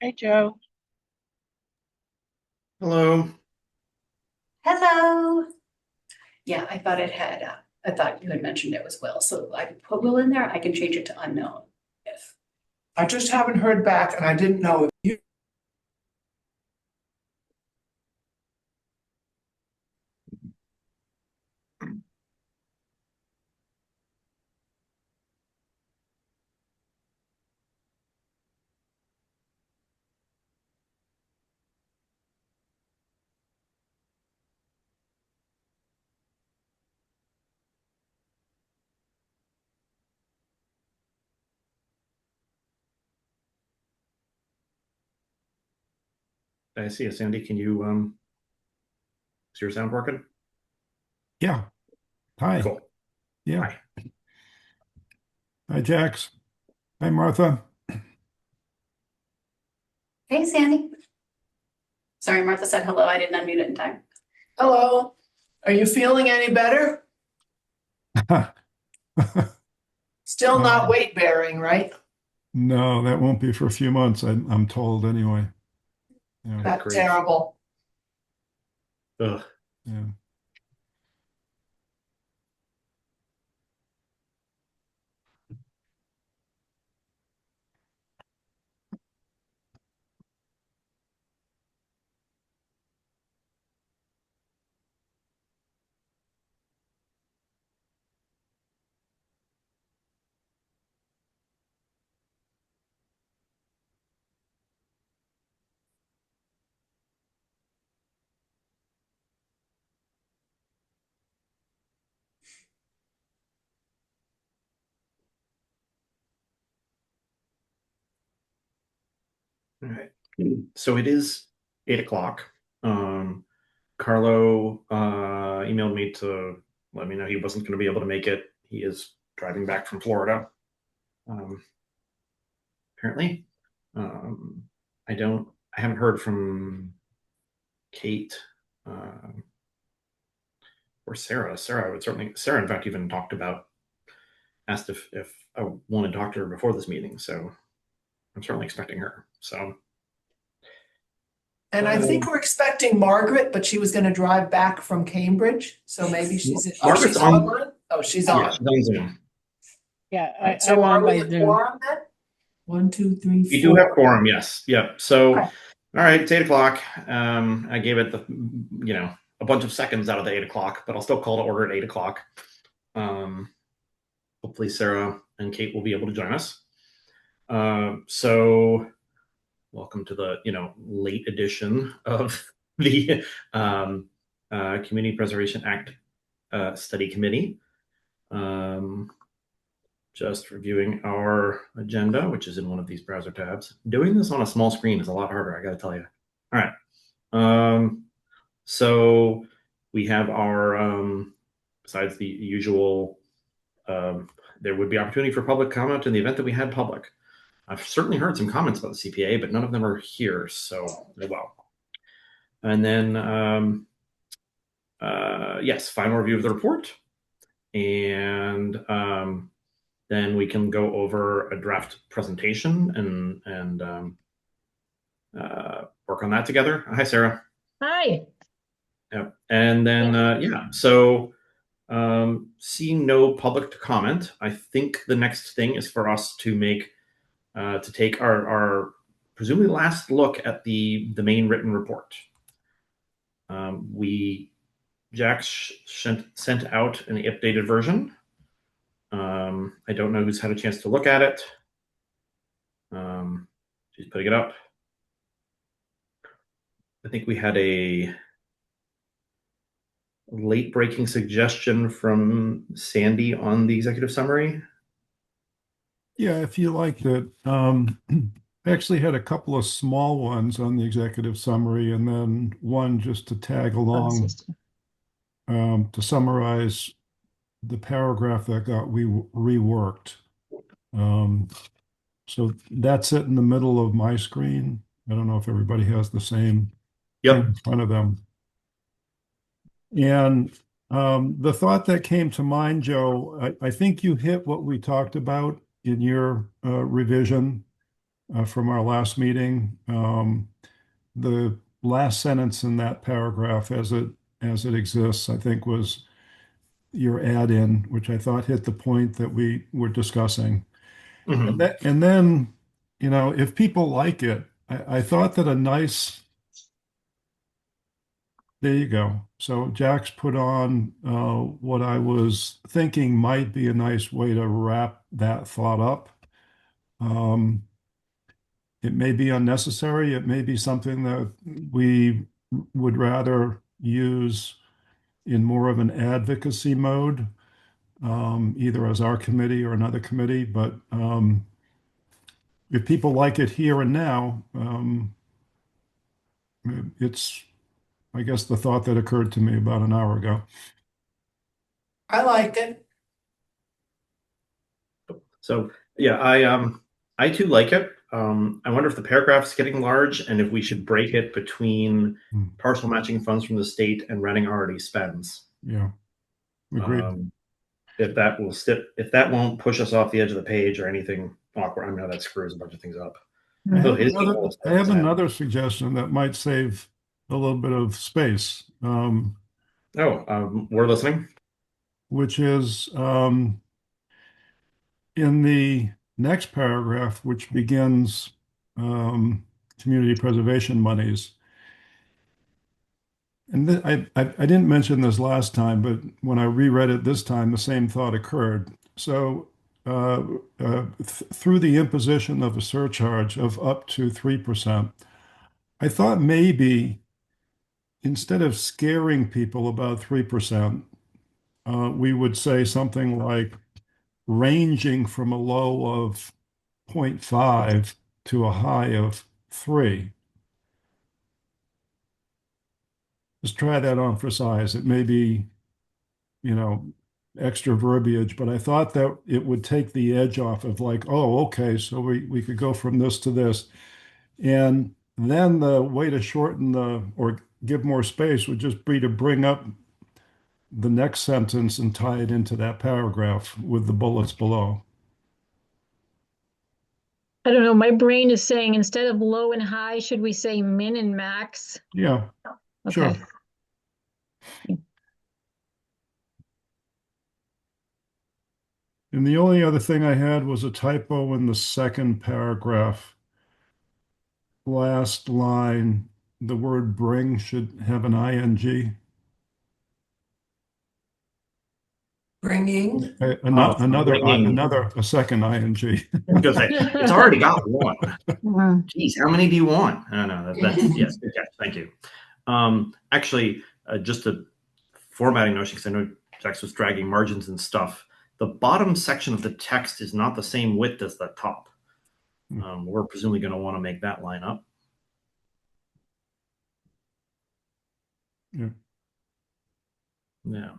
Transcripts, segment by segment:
Hey, Joe. Hello. Hello. Yeah, I thought I thought you had mentioned it was Will, so I put Will in there. I can change it to unknown if. I just haven't heard back and I didn't know if you. I see you, Sandy. Can you is your sound working? Yeah. Hi. Cool. Yeah. Hi. Hi, Jax. Hi, Martha. Hey, Sandy. Sorry, Martha said hello. I didn't unmute it in time. Hello, are you feeling any better? Still not weight bearing, right? No, that won't be for a few months, I'm told anyway. Yeah. Good That's grief. terrible. Ugh. Yeah. All right. So it is 8 o'clock. Um, Carlo emailed me to let me know he wasn't going to be able to make it. He is driving back from Florida, um, apparently. Um, I haven't heard from Kate or Sarah. Sarah, in fact, even asked if I wanted to talk to her before this meeting. So I'm certainly expecting her. So And I think um, we're expecting Margaret, but she was going to drive back from Cambridge. So maybe Margaret's she's on. online. Oh, she's Yeah, on. she's on Zoom. Yeah, All right. I'm So on are by we a Zoom. quorum then? One, two, three, You do have four. quorum, yes. Yep. So, Okay. all right, it's 8 o'clock. I gave it a bunch of seconds out of the 8 o'clock, but I'll still call to order at 8 o'clock. Um, Hopefully, Sarah and Kate will be able to join us. So, welcome to the late edition of the Community Preservation Act Study Committee. Um, just reviewing our agenda, which is in one of these browser tabs. Doing this on a small screen is a lot harder, I got to tell you. All right. So we have our, besides the usual, um, there would be opportunity for public comment in the event that we had public. I've certainly heard some comments about the CPA, but none of them are here. So, well. And then, yes, final review of the report. And then we can go over a draft presentation and work on that together. Hi, Sarah. Hi. Yep. And then yeah, so seeing no public comment, I think the next thing is for us to take our presumably last look at the main written report. We Jack sent out an updated version. I don't know who's had a chance to look at it. She's putting it up. I think we had a late breaking suggestion from Sandy on the executive summary. Yeah, if you liked it. I actually had a couple of small ones on the executive summary and then one just to tag along to summarize the paragraph that got we reworked. Um, so that's it in the middle of my screen. I don't know if everybody has the same thing Yep. in front of them. And the thought that came to mind, Joe, I think you hit what we talked about in your revision. from our last meeting. The last sentence in that paragraph as it exists, I think was your add-in, which I thought hit the point that we were discussing. And Mhm. and then, if people like it, I thought that a nice, there you go. So Jack's put on what I was thinking might be a nice way to wrap that thought up. Um, it may be unnecessary. It may be something that we would rather use in more of an advocacy mode, either as our committee or another committee. But if people like it here and now, it's, I guess, the thought that occurred to me about an hour ago. I like it. So yeah, I too like it. I wonder if the paragraph's getting large and if we should break it between Hmm. partial matching funds from the state and Reading already spends. Yeah, agreed. If that will if that won't push us off the edge of the page or anything awkward. I know that screws a bunch of things up. I So have it is another, equal, I have another suggestion that might save a little bit of space, we're listening. which is in the next paragraph, which begins um, community preservation monies. And I didn't mention this last time, but when I reread it this time, the same thought occurred. So, through the imposition of a surcharge of up to 3%, I thought maybe instead of scaring people about 3%, we would say something like ranging from a low of 0.5 to a high of 3. Just try that on for size. It may be, you know, extra verbiage, but I thought that it would take the edge off of like, oh, okay, so we could go from this to this. And then the way to shorten or give more space would just be to bring up the next sentence and tie it into that paragraph with the bullets below. I don't know. My brain is saying instead of low and high, should we say min and max? Yeah, Okay. sure. And the only other thing I had was a typo in the second paragraph. Last line, the word bring should have an ing. Bringing. Bringing. A second ing. Because it's already got one. Mhm. Geez, how many do you want? I don't know. That's yes. Good catch. Thank you. Actually, just a formatting notion, because I know Jax was dragging margins and stuff. The bottom section of the text is not the same width as the top. We're presumably going to want to make that line up. Yeah. Yeah.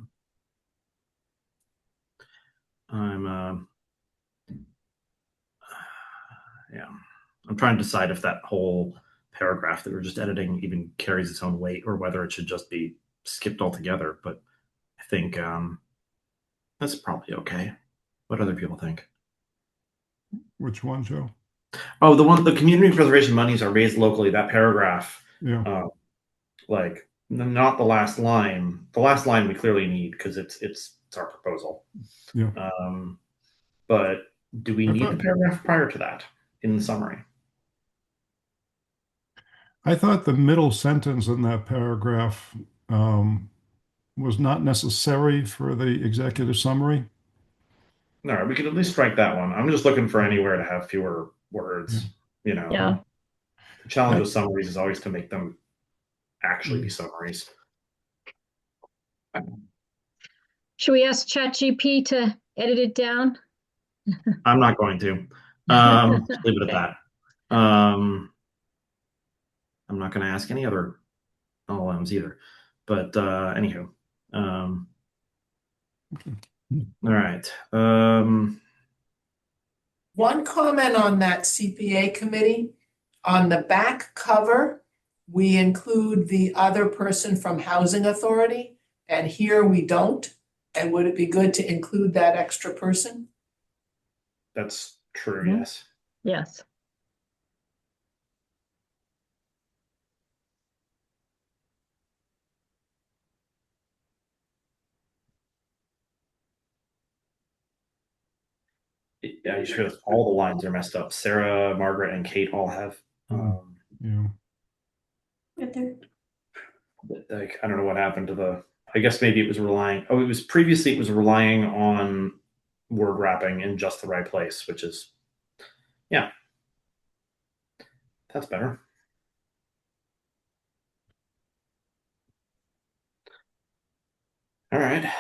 I'm yeah. I'm trying to decide if that whole paragraph that we're just editing even carries its own weight or whether it should just be skipped altogether. But I think that's probably okay. What do other people think? Which one, Joe? Oh, the community preservation monies are raised locally. That paragraph, Yeah. like not the last line. The last line we clearly need because it's our proposal. Yeah. But do we need the paragraph prior to that in the summary? I thought the middle sentence in that paragraph was not necessary for the executive summary. All right, we could at least strike that one. I'm just looking for anywhere to have fewer words. You know, Yeah. the challenge with summaries is always to make them actually be summaries. Should we ask ChatGPT to edit it down? I'm not going to. Just leave it at that. I'm not going to ask any other LLMs either. But anywho, all right. One comment on that CPA committee. On the back cover, we include the other person from Housing Authority, and here we don't. And would it be good to include that extra person? That's true. Mhm. Yes. Yes. Yeah, you sure that all the lines are messed up. Sarah, Margaret, and Kate all have. Yeah. Right there. Like, I don't know what happened to the. I guess maybe it was relying. Oh, it was previously. It was relying on word wrapping in just the right place, which is, yeah, that's better. All right.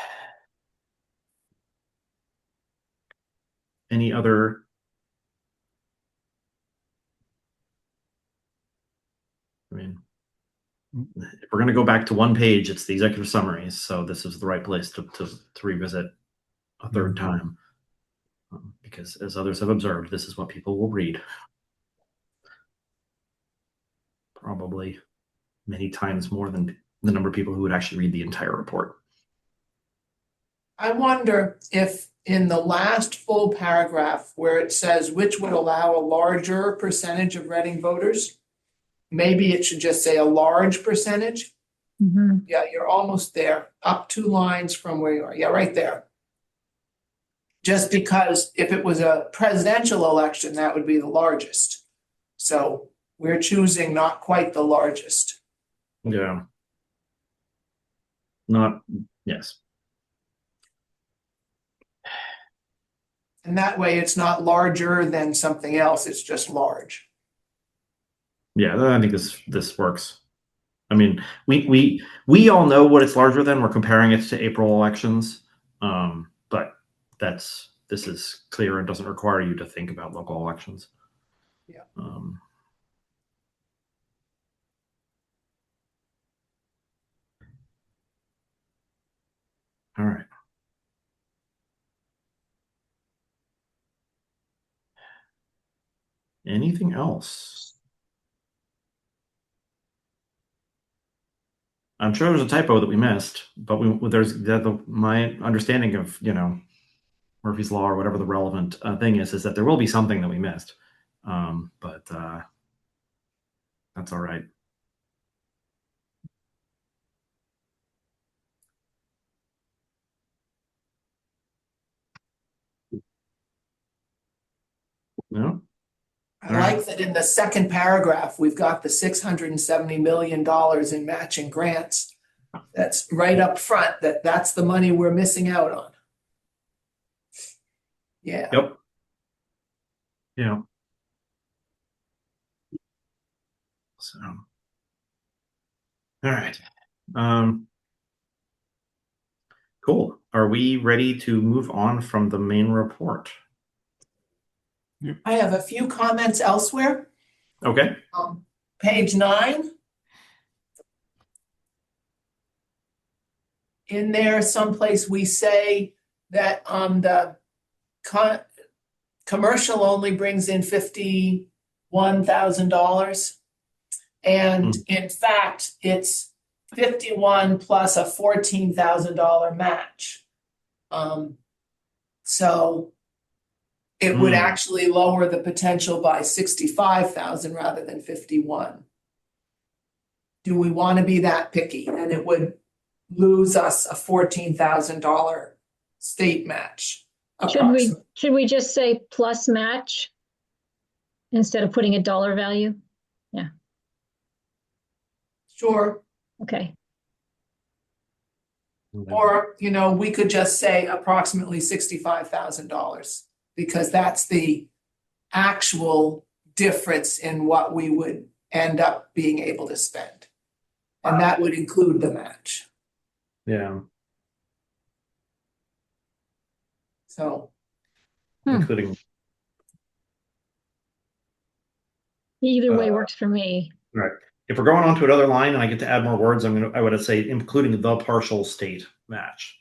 Any other? I mean, if we're going to go back to one page, it's the executive summaries. So this is the right place to revisit a third time. Because as others have observed, this is what people will read. Probably many times more than the number of people who would actually read the entire report. I wonder if in the last full paragraph where it says which would allow a larger percentage of Reading voters, maybe it should just say a large percentage. Mhm. Yeah, you're almost there, up 2 lines from where you are. Yeah, right there. Just because if it was a presidential election, that would be the largest. So we're choosing not quite the largest. Yeah. Not, yes. And that way it's not larger than something else, it's just large. Yeah, I think this works. I mean, we all know what it's larger than. We're comparing it to April elections, but this is clear and doesn't require you to think about local elections. Yeah. All right. Anything else? I'm sure there's a typo that we missed, but there's my understanding of Murphy's Law or whatever the relevant thing is that there will be something that we missed, but that's all right. No. I like that in the second paragraph, we've got the $670 million in matching grants. That's right up front, that's the money we're missing out on. Yeah. Yep. Yeah. So, all right. Cool. Are we ready to move on from the main report? I have a few comments elsewhere. Okay. Page 9. In there someplace we say that the commercial only brings in $51,000. And in fact, it's 51 plus a $14,000 match. So it would actually lower the potential by 65,000 rather than 51. Do we want to be that picky? And it would lose us a $14,000 state match. Should we just say plus match instead of putting a dollar value? Yeah. Sure. Okay. Or, we could just say approximately $65,000 because that's the actual difference in what we would end up being able to spend. And that would include the match. Yeah. So. Including. Either way works for me. Right. If we're going on to another line and I get to add more words, I would say including the partial state match.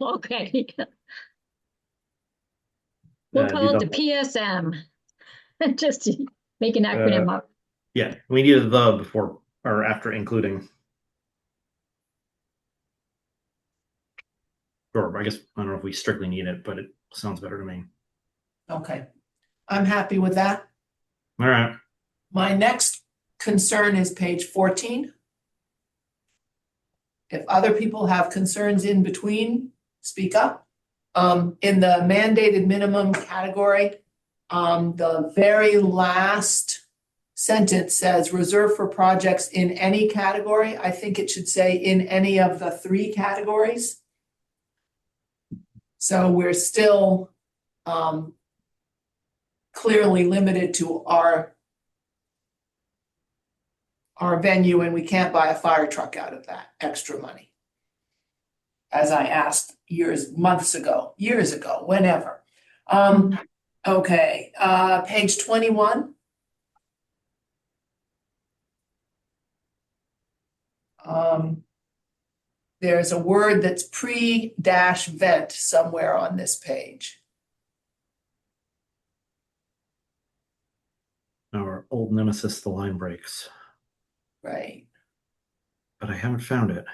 Okay. We'll call it the PSM. Just to make an acronym up. Yeah, we needed the before or after including. Or I guess I don't know if we strictly need it, but it sounds better to me. Okay. I'm happy with that. All right. My next concern is page 14. If other people have concerns in between, speak up. In the mandated minimum category, the very last sentence says reserved for projects in any category. I think it should say in any of the 3 categories. So we're still clearly limited to our venue, and we can't buy a fire truck out of that extra money. As I asked months ago, years ago, whenever. Okay, page 21. There's a word that's pre-vent somewhere on this page. Our old nemesis, the line breaks. Right. But I haven't found it.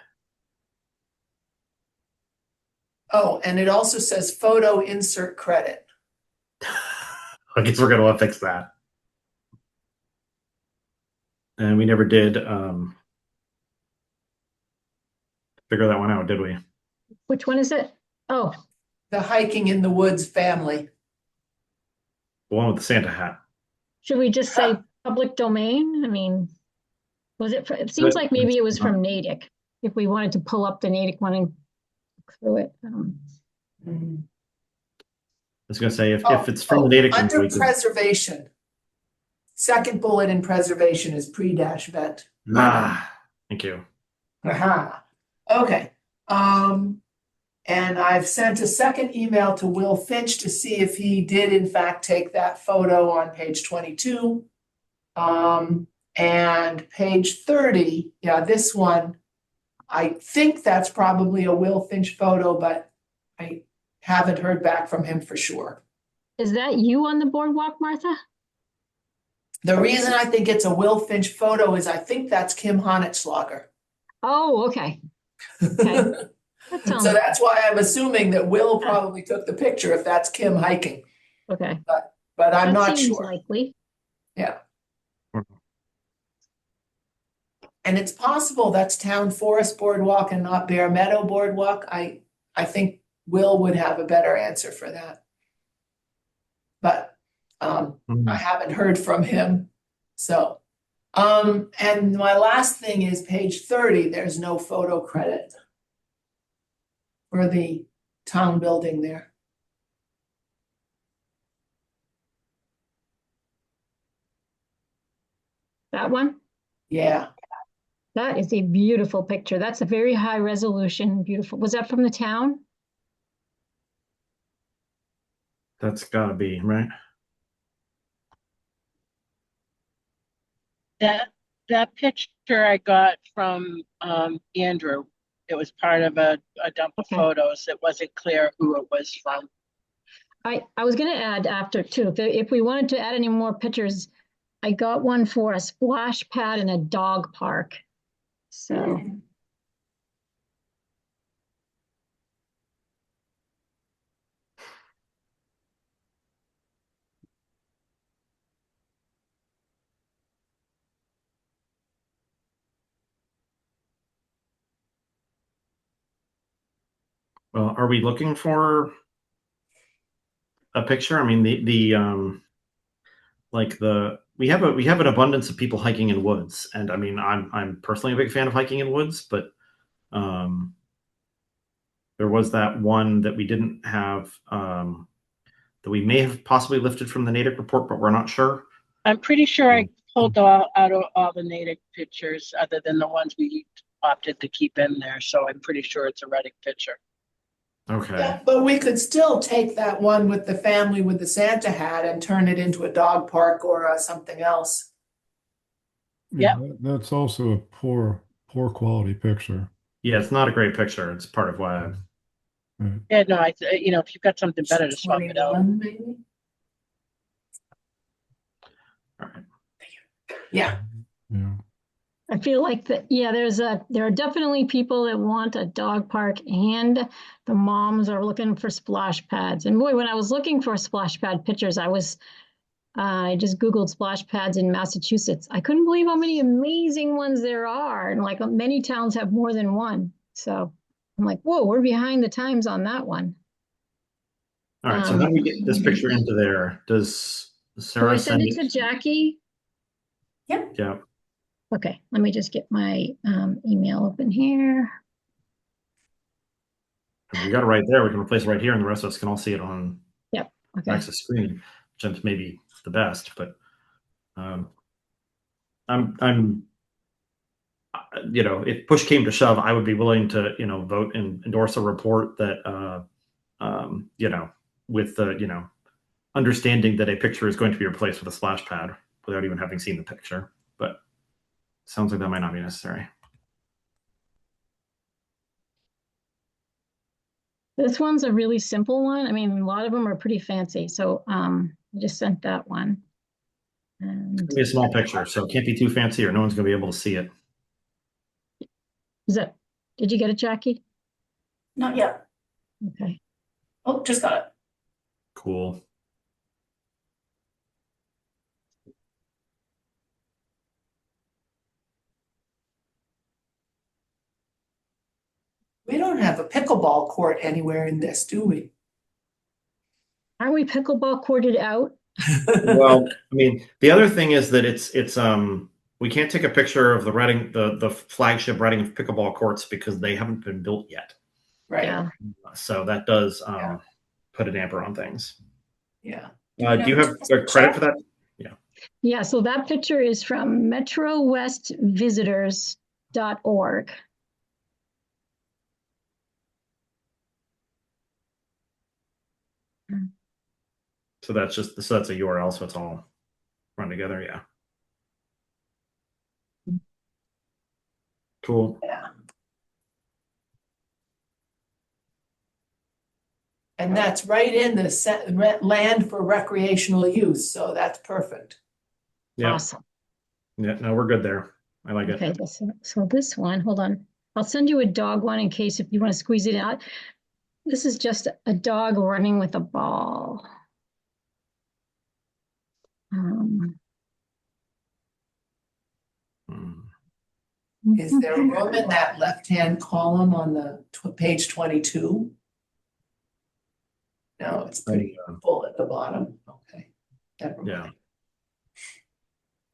Oh, and it also says photo insert credit. I guess we're gonna fix that. And we never did figure that one out, did we? Which one is it? Oh, The hiking in the woods family. The one with the Santa hat. should we just say public domain? I mean, it seems like maybe it was from Natick. If we wanted to pull up the Natick one and look through it. Mm-hmm. I was gonna say if it's from the Natick, under preservation. Second bullet in preservation is pre-vent. Thank you. Aha. Okay. And I've sent a second email to Will Finch to see if he did in fact take that photo on page 22. And page 30, yeah, this one, I think that's probably a Will Finch photo, but I haven't heard back from him for sure. Is that you on the boardwalk, Martha? The reason I think it's a Will Finch photo is I think that's Kim Honetschlager. Oh, okay. Okay. So that's why I'm assuming that Will probably took the picture if that's Kim hiking. Okay. But I'm not seems sure. Likely. Yeah. And it's possible that's Town Forest Boardwalk and not Bear Meadow Boardwalk. I think Will would have a better answer for that. But I haven't heard from him. So, and my last thing is page 30, there's no photo credit for the town building there. That one? Yeah. That is a beautiful picture. That's a very high resolution, beautiful. Was that from the town? That's gotta be, right? That picture I got from Andrew. It was part of a dump of photos. It wasn't clear who it was from. I was going to add after too, if we wanted to add any more pictures, I got one for a splash pad in a dog park. So. Well, are we looking for a picture? I mean, we have an abundance of people hiking in woods, and I mean, I'm personally a big fan of hiking in woods, but there was that one that we didn't have that we may have possibly lifted from the Natick report, but we're not sure. I'm pretty sure I pulled out all the Natick pictures other than the ones we opted to keep in there. So I'm pretty sure it's a Reddick picture. Okay. Yeah, but we could still take that one with the family with the Santa hat and turn it into a dog park or something else. Yeah, that's also a poor quality picture. Yeah, it's not a great picture. It's part of why yeah, no, if you've got something better to swap it out. Maybe? All right. Yeah. Yeah. I feel like that, yeah, there are definitely people that want a dog park, and the moms are looking for splash pads. And boy, when I was looking for splash pad pictures, I just Googled splash pads in Massachusetts. I couldn't believe how many amazing ones there are. And like many towns have more than one. So I'm like, whoa, we're behind the times on that one. All right, so how do we get this picture into there? Does So I Sarah send send it to Jackie. Yeah. Okay, let me just get my email open here. We got it right there. We can replace it right here, and the rest of us can all see it on Yep. Okay. access screen, which is maybe the best. But I'm if push came to shove, I would be willing to vote and endorse a report that with the understanding that a picture is going to be replaced with a splash pad without even having seen the picture. But sounds like that might not be necessary. This one's a really simple one. I mean, a lot of them are pretty fancy. So I just sent that one. And It's gonna be a small picture, so it can't be too fancy or no one's going to be able to see it. did you get it, Jackie? Not yet. Okay. Oh, just got it. Cool. We don't have a pickleball court anywhere in this, do we? Are we pickleball courted out? Well, I mean, the other thing is that it's we can't take a picture of the flagship Reading of pickleball courts because they haven't been built yet. Right, Yeah. So that does Yeah. put a damper on things. yeah. Do you have credit for that? Yeah, so that picture is from metrowestvisitors.org. So that's a URL, so it's all run together. Yeah. Cool. Yeah. And that's right in the land for recreational use, so that's perfect. Yeah. Awesome. Yeah. No, we're good there. I like it. Okay, so this one, hold on. I'll send you a dog one in case if you want to squeeze it out. This is just a dog running with a ball. Is there room in that left-hand column on the page 22? No, it's pretty full at the bottom. Okay. Never mind. Yeah.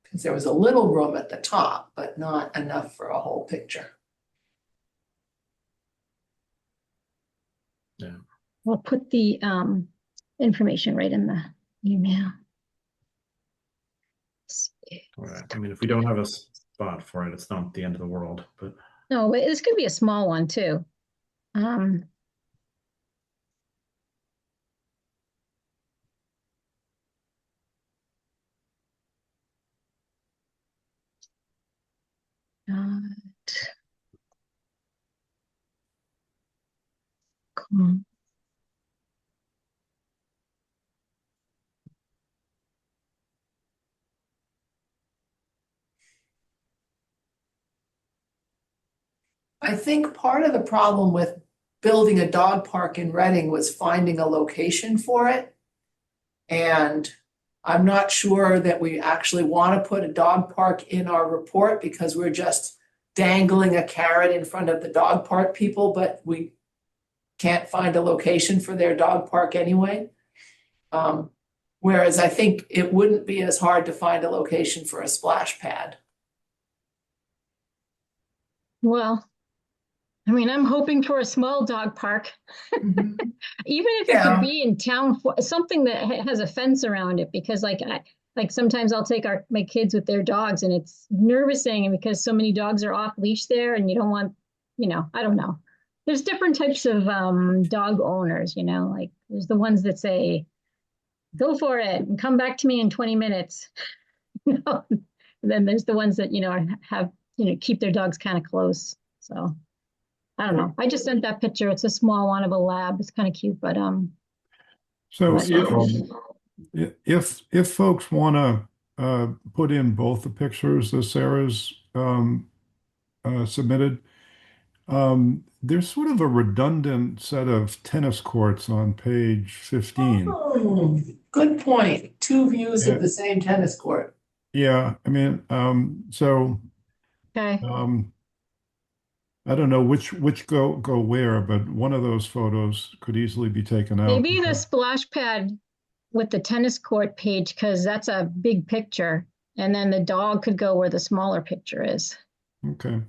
Because there was a little room at the top, but not enough for a whole picture. Yeah. We'll put the information right in the email. All right. I mean, if we don't have a spot for it, it's not the end of the world. But No, but this could be a small one too. Cool. I think part of the problem with building a dog park in Reading was finding a location for it. And I'm not sure that we actually want to put a dog park in our report because we're just dangling a carrot in front of the dog park people, but we can't find a location for their dog park anyway. Whereas I think it wouldn't be as hard to find a location for a splash pad. Well, I mean, I'm hoping for a small dog park, even if it could be in town, something that has a fence around it, because like sometimes I'll take my kids with their dogs and it's nervousing because so many dogs are off leash there and you don't want, I don't know. There's different types of dog owners, like there's the ones that say, go for it and come back to me in 20 minutes. And then there's the ones that, have, keep their dogs kind of close. So I don't know. I just sent that picture. It's a small one of a lab. It's kind of cute, but so if folks want to put in both the pictures that Sarah's submitted, there's sort of a redundant set of tennis courts on page 15. Oh, good point. Two views of the same tennis court. Yeah, I mean, so okay. I don't know which go where, but one of those photos could easily be taken out. Maybe the splash pad with the tennis court page, because that's a big picture. And then the dog could go where the smaller picture is. Okay.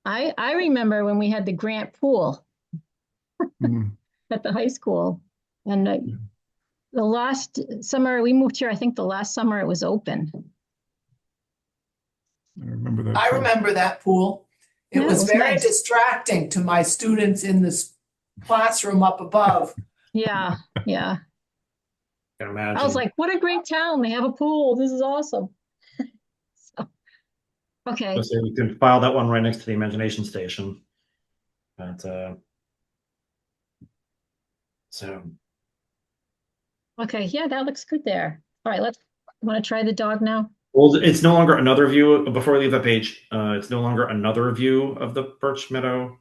I remember when we had the Grant pool Mm, at the high school. And Yeah. the last summer we moved here, I think the last summer it was open. I remember that I too. remember that pool. It Yeah, it was was very nice. distracting to my students in this classroom up above. Yeah, yeah. Can I imagine. was like, what a great town. They have a pool. This is awesome. So, okay. So you can file that one right next to the imagination station. But so Okay. Yeah, that looks good there. All right, want to try the dog now? well, it's no longer another view. Before we leave that page, it's no longer another view of the Birch Meadow.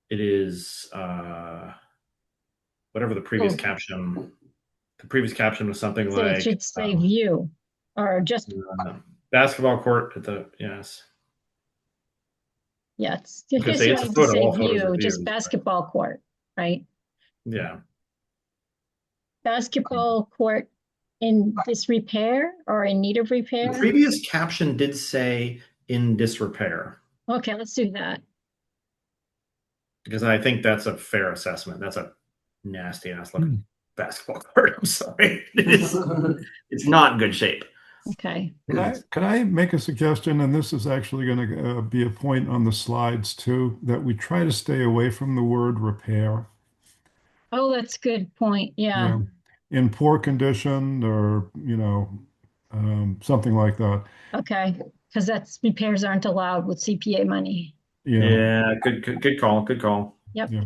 It is whatever the previous Oh. caption. The previous caption was something So it like should say view or just, basketball court at the yes. yeah, it's, I I was gonna guess say you it's don't a have to photo. say All photos are view, just views. basketball court, right? Yeah. Basketball court in disrepair or in need of The repair? previous caption did say in disrepair Okay, let's do that. because I think that's a fair assessment. That's a nasty ass looking basketball court. I'm sorry. It's not in good shape. Okay. Can I make a suggestion? And this is actually going to be a point on the slides too, that we try to stay away from the word repair. Oh, that's a good point. Yeah. In poor condition or, something like that. Okay. Because that's repairs aren't allowed with CPA money. Yeah. Yeah, good call. Good call. Yep. Yeah.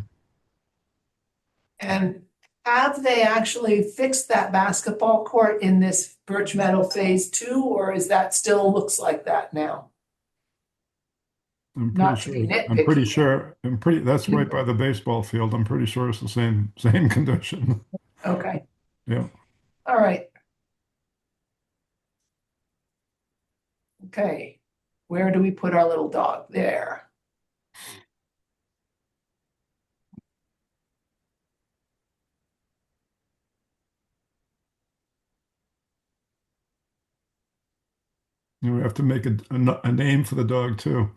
And have they actually fixed that basketball court in this Birch Meadow Phase 2, or is that still looks like that now? I'm Not pretty to be sure. I'm pretty nitpicky. sure. That's right by the baseball field. I'm pretty sure it's the same condition. Okay, Yeah. all right. Okay, where do we put our little dog? There. We have to make a name for the dog too.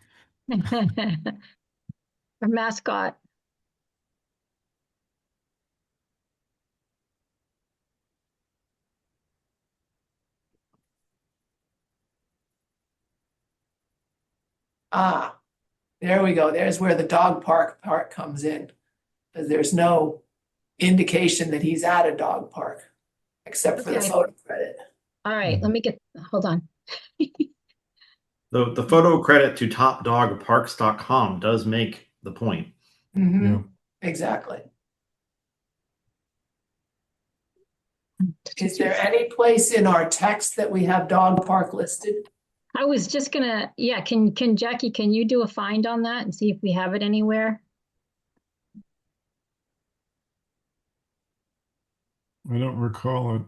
Our mascot. Ah, there we go. There's where the dog park part comes in. Because there's no indication that he's at a dog park, except for the Okay. photo credit. All right, let me hold on. The photo credit to topdogparks.com does make the point. Mhm, Yeah. exactly. Is there any place in our text that we have dog park listed? I was just gonna, yeah, can Jackie, can you do a find on that and see if we have it anywhere? I don't recall it.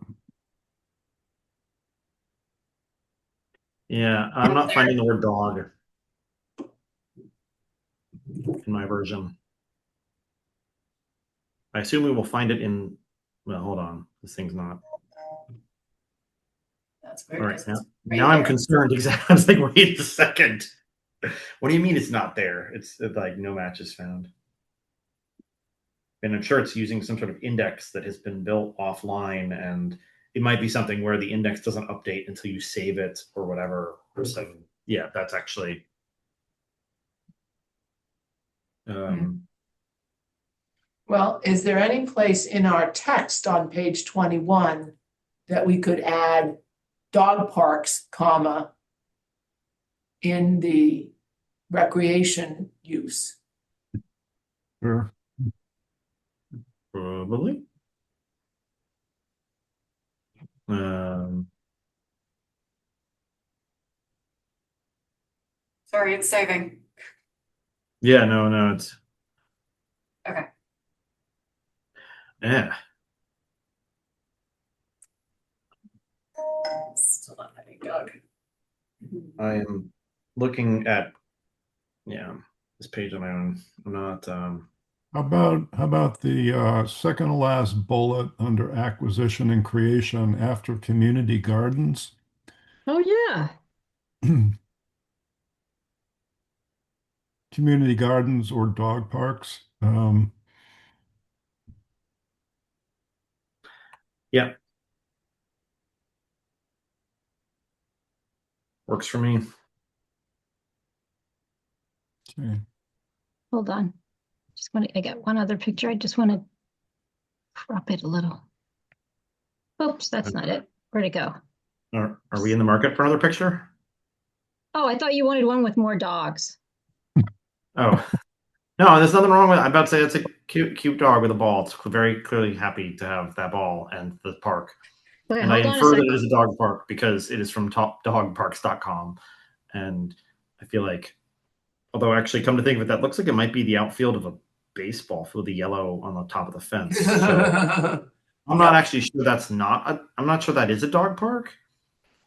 Yeah, I'm not finding the word dog in my version. I assume we will find it in. Well, hold on. This thing's not. That's All weird. right, 'cause now, it's right now I'm here. concerned. Exactly. I was like, wait a second. What do you mean it's not there? It's like no match is found. And I'm sure it's using some sort of index that has been built offline, and it might be something where the index doesn't update until you save it or whatever. So yeah, that's actually. Well, is there any place in our text on page 21 that we could add dog parks, comma, in the recreation use? Sure. Probably. Sorry, it's saving. Yeah, no, it's Okay. yeah. Still not finding dog. I am looking at, this page on my own. I'm not, How about the second to last bullet under acquisition and creation after community gardens? Oh, yeah. Community gardens or dog parks. yeah. Works for me. Okay. Hold on. I got one other picture. I just want to crop it a little. Oops, that's not it. Where'd it go? Are we in the market for another picture? Oh, I thought you wanted one with more dogs. Oh, no, there's nothing wrong with it. I'm about to say it's a cute dog with a ball. It's very clearly happy to have that ball and the park. Okay, And I hold on a infer that second. it is a dog park because it is from topdogparks.com. And I feel like, although actually come to think of it, that looks like it might be the outfield of a baseball field, the yellow on the top of the fence. So I'm not actually sure that's not, I'm not sure that is a dog park,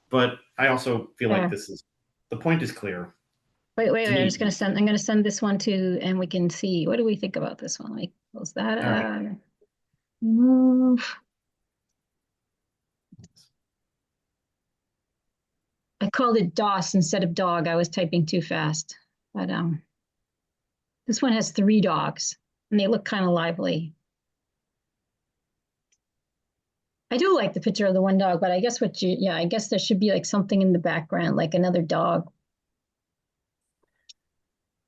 but I also feel like the point is clear. Wait. To me. I'm gonna send this one to, and we can see, what do we think about this one? Like, close that All right. move. I called it DOS instead of dog. I was typing too fast. But this one has 3 dogs and they look kind of lively. I do like the picture of the one dog, but I guess I guess there should be like something in the background, like another dog.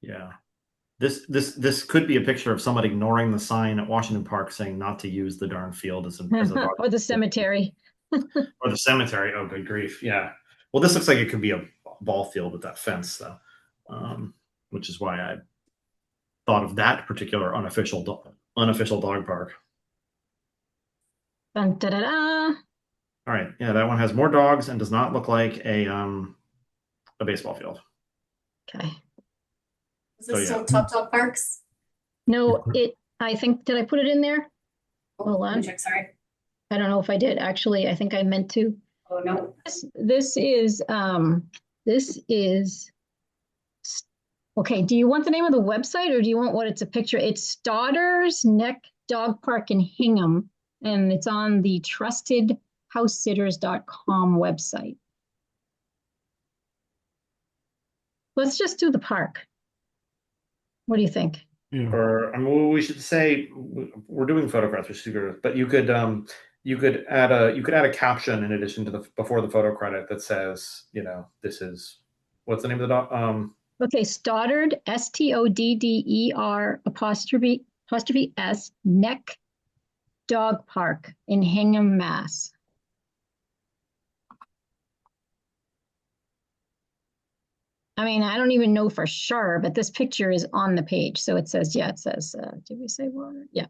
Yeah. This could be a picture of someone ignoring the sign at Washington Park saying not to use the darn field as a dog. Or the cemetery. Or the cemetery. Oh, good grief. Yeah. Well, this looks like it could be a ball field with that fence, though, which is why I thought of that particular unofficial dog park. Dun, da, da, da. All right. Yeah, that one has more dogs and does not look like a baseball field. Okay. Is this still Top Dog Parks? No, I think, did I put it in there? Hold on. Let me check, sorry. I don't know if I did. Actually, I think I meant to. Oh, no. This is, okay, do you want the name of the website or do you want what it's a picture? It's Stodder's Neck Dog Park in Hingham, and it's on the trustedhousesitters.com website. Let's just do the park. What do you think? Yeah. Or we should say we're doing photographs with Sugar, but you could add a caption in addition to before the photo credit that says, this is, what's the name of the dog? Okay, Stoddard, STODDER''S Neck Dog Park in Hingham, Mass. I mean, I don't even know for sure, but this picture is on the page. So it says, did we say water? Yeah.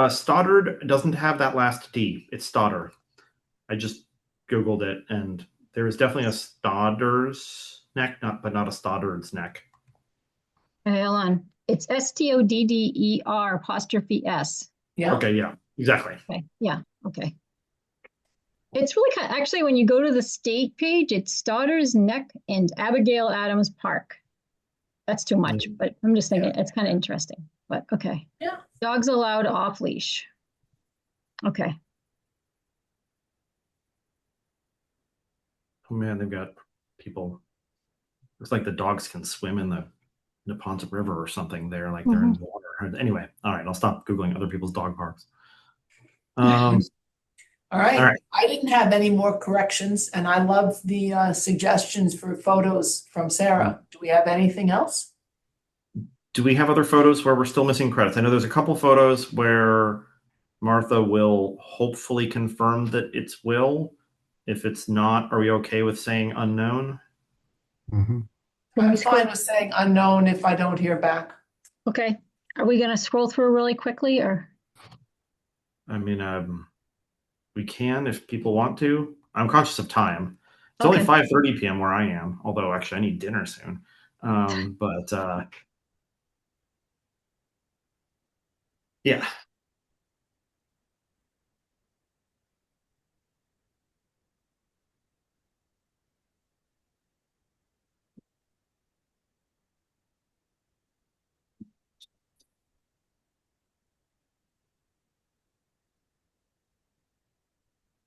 Stoddard doesn't have that last D. It's Stoddard. I just Googled it, and there is definitely a Stodder's neck, but not a Stoddard's neck. Okay, hold on. It's STODDER''S. Yeah. Okay, yeah, exactly. Okay, yeah, okay. It's really kind of, actually, when you go to the state page, it's Stoddard's Neck and Abigail Adams Park. That's too much, but I'm just thinking it's kind of interesting. But okay. Yeah. Dogs allowed off leash. Okay. Oh man, they've got people. Looks like the dogs can swim in the Neponset River or something. They're like they're in water. Anyway, all right, I'll stop Googling other people's dog parks. All right. All right. I didn't have any more corrections, and I love the suggestions for photos from Sarah. Do we have anything else? Do we have other photos where we're still missing credits? I know there's a couple photos where Martha will hopefully confirm that it's Will. If it's not, are we okay with saying unknown? Mm-hmm. I'm fine with saying unknown if I don't hear back. Okay. Are we going to scroll through really quickly or? I mean, we can if people want to. I'm conscious of time. It's only 5:30 p.m. where I am, although actually I need dinner soon. Yeah.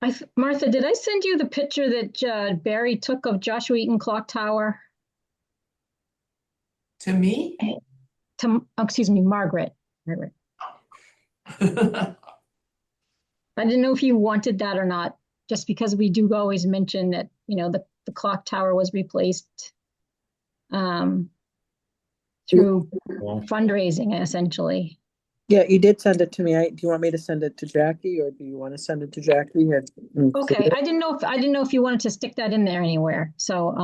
Martha, did I send you the picture that Barry took of Joshua Eaton Clock Tower? To me? Excuse me, Margaret. I didn't know if you wanted that or not, just because we do always mention that, the clock tower was replaced through Well, fundraising, essentially. Yeah, you did send it to me. Do you want me to send it to Jackie, or do you want to send it to Jackie? Okay, I didn't know if you wanted to stick that in there anywhere. So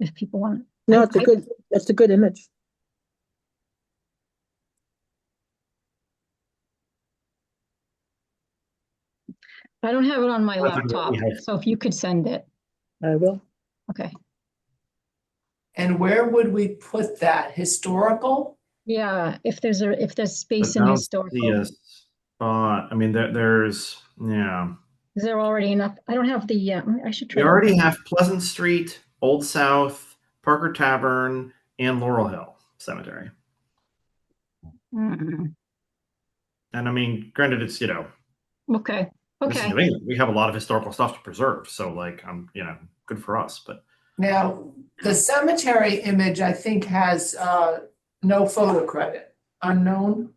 if people want, No, it's a good image. I don't have it on my I think that laptop, we have- so if you could send it. I will. Okay. And where would we put that? Historical? Yeah, if there's space I in don't see historical, a spot. I mean, there's yeah. is there already enough? I don't have the. I should try. We to already open- have Pleasant Street, Old South, Parker Tavern, and Laurel Hill Cemetery. Mm, And I mean, granted, it's okay. this is Okay. New England. We have a lot of historical stuff to preserve. So like, good for us. But Now, the cemetery image, I think, has no photo credit, unknown.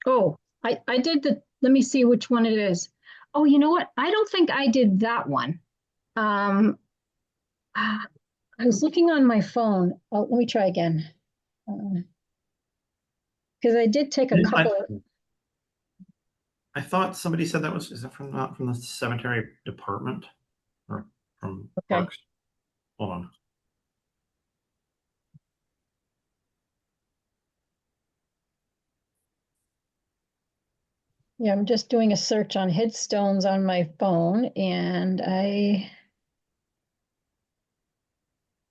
Oh, I did let me see which one it is. Oh, you know what? I don't think I did that one. I was looking on my phone. Oh, let me try again. Because I did take a couple of, I thought somebody said is that not from the cemetery department or from Okay. Parks? Hold on. yeah, I'm just doing a search on headstones on my phone, and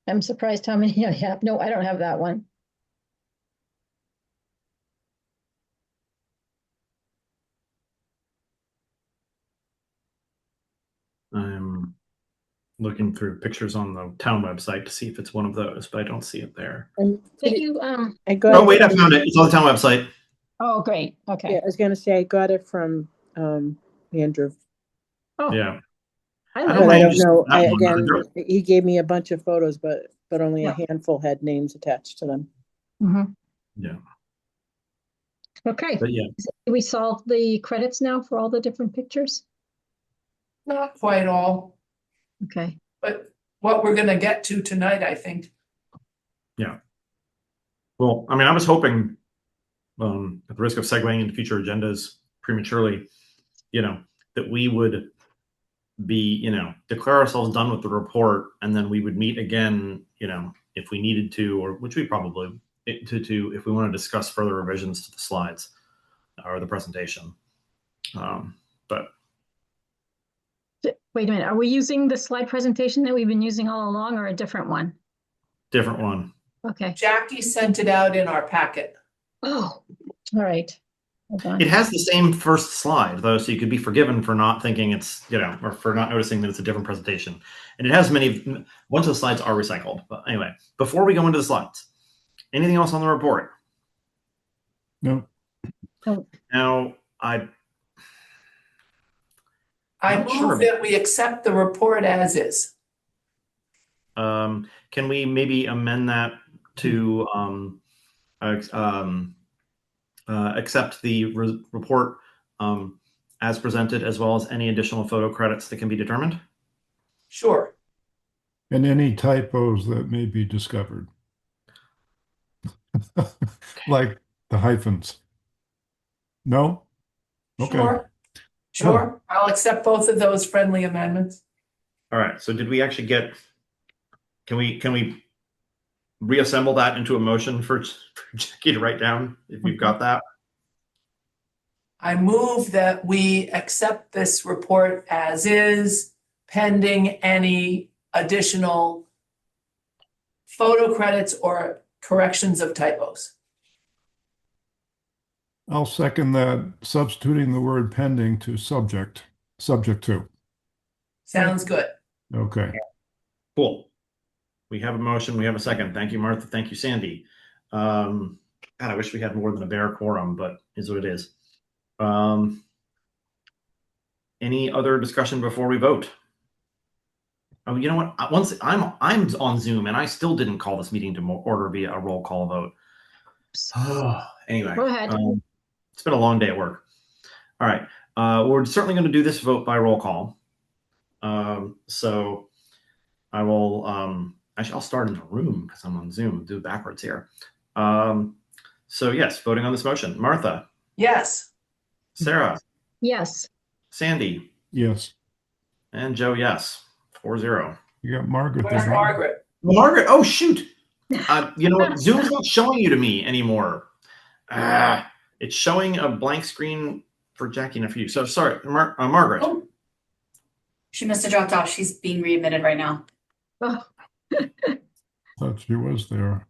I'm surprised how many I have. No, I don't have that one. I'm looking through pictures on the town website to see if it's one of those, but I don't see it there. Did you I got Oh it wait, I from- found it. It's on the town website. Oh, great. Okay. Yeah, I was gonna say I got it from Andrew. Oh, Yeah. I I like don't But I that. don't use know. that one. He gave me a bunch of photos, but only Yeah. a handful had names attached to them. Mhm. Yeah. Okay. But yeah. Did we solve the credits now for all the different pictures? Not quite all, Okay. but what we're gonna get to tonight, I think. Well, I mean, I was hoping, at the risk of segueing into future agendas prematurely, that we would be, declare ourselves done with the report, and then we would meet again, if we needed to, or which we probably to if we want to discuss further revisions to the slides or the presentation. But Wait a minute. Are we using the slide presentation that we've been using all along, or a different one? different one. Okay. Jackie sent it out in our packet. Oh, all right. Hold on. It has the same first slide, though, so you could be forgiven for not thinking it's, or for not noticing that it's a different presentation. And it has bunch of the slides are recycled. But anyway, before we go into the slides, anything else on the report? No. Oh, Now, I Not move sure. that we accept the report as is. can we maybe amend that to accept the report as presented, as well as any additional photo credits that can be determined? Sure. And any typos that may be discovered. Like the hyphens. No? Okay. Sure. I'll accept both of those friendly amendments. All right. So did we actually get? Can we reassemble that into a motion for Jackie to write down if you've got that? I move that we accept this report as is, pending any additional photo credits or corrections of typos. I'll second that, substituting the word pending to subject to. Sounds good. Okay. Cool. We have a motion. We have a second. Thank you, Martha. Thank you, Sandy. God, I wish we had more than a bare quorum, but is what it is. Any other discussion before we vote? Oh, you know what? Once I'm on Zoom and I still didn't call this meeting to order via a roll call vote. Anyway, Go ahead. it's been a long day at work. All right, we're certainly going to do this vote by roll call. So I will. Actually, I'll start in the room because I'm on Zoom. Do it backwards here. So yes, voting on this motion. Martha. Yes. Sarah. Yes. Sandy. Yes. And Joe, yes. 4-0. You got Margaret Where's there. Margaret? Margaret, oh shoot. You know what? Zoom's not showing you to me anymore. It's showing a blank screen for Jackie and for you. So sorry, Margaret. Oh. She must have dropped off. She's being readmitted right now. Oh, Thought she was there.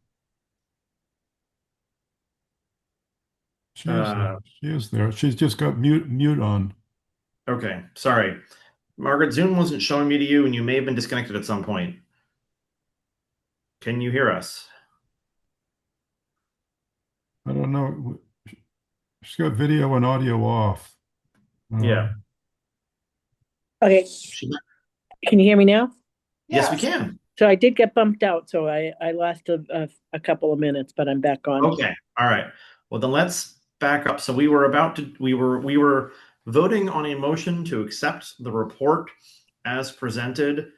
She is there. She is there. She's just got mute on. Okay, sorry. Margaret, Zoom wasn't showing me to you, and you may have been disconnected at some point. Can you hear us? I don't know. She's got video and audio off. Yeah. Okay, can you hear me now? Yes, we can. So I did get bumped out, so I lost a couple of minutes, but I'm back on. Okay, all right. Well, then let's back up. So we were voting on a motion to accept the report as presented,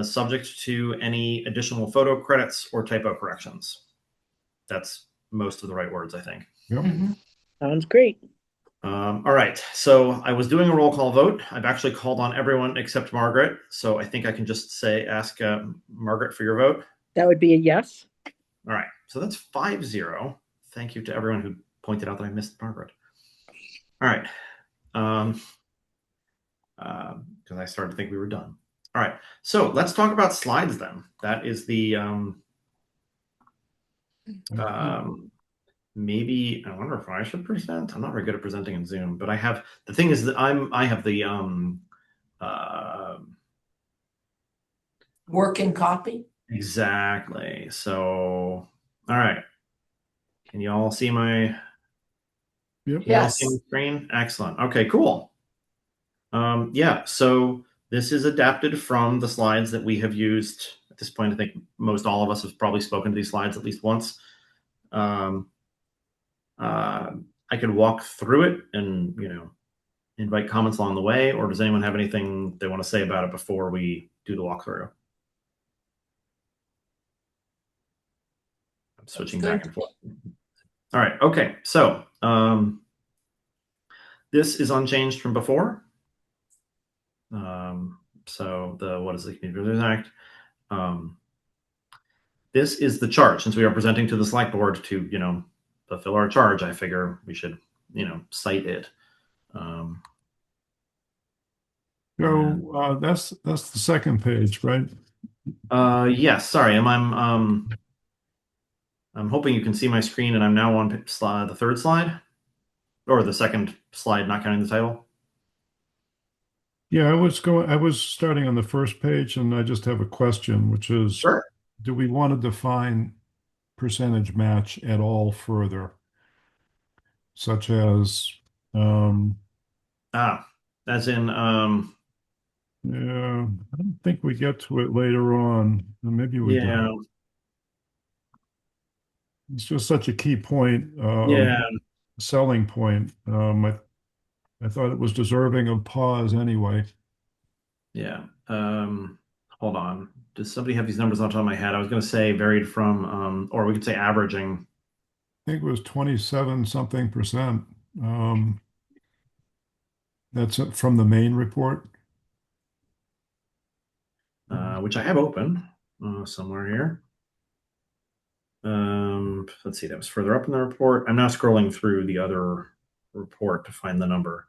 subject to any additional photo credits or typo corrections. That's most of the right words, I think. Yep. Sounds great. All right, so I was doing a roll call vote. I've actually called on everyone except Margaret, so I think I can just ask Margaret for your vote. That would be a yes. All right, so that's 5-0. Thank you to everyone who pointed out that I missed Margaret. All right, because I started to think we were done. All right, so let's talk about slides then. That is the maybe I wonder if I should present. I'm not very good at presenting in Zoom, but I have the thing is that I have the Working copy? exactly. So all right. Can you all see my Yes. screen? Excellent. Okay, cool. Yeah, so this is adapted from the slides that we have used at this point. I think most all of us have probably spoken to these slides at least once. I could walk through it and, invite comments along the way, or does anyone have anything they want to say about it before we do the walkthrough? I'm switching back and forth. All right. Okay. So this is unchanged from before. So what is the Community Act? This is the chart. Since we are presenting to the select board to, fulfill our charge, I figure we should, cite it. So that's the second page, right? Yes. Sorry. I'm hoping you can see my screen, and I'm now on the third slide, or the second slide, not counting the title. Yeah, I was starting on the first page, and I just have a question, which is, Sure. do we want to define percentage match at all further? Such as, as in, yeah, I don't think we get to it later on. Maybe we do. yeah, It's just such a key point, yeah, selling point. I thought it was deserving of pause anyway. yeah. Hold on. Does somebody have these numbers on top of my head? I was going to say varied from, or we could say averaging. I think it was 27 something percent. That's from the main report. Which I have open somewhere here. Let's see, that was further up in the report. I'm now scrolling through the other report to find the number.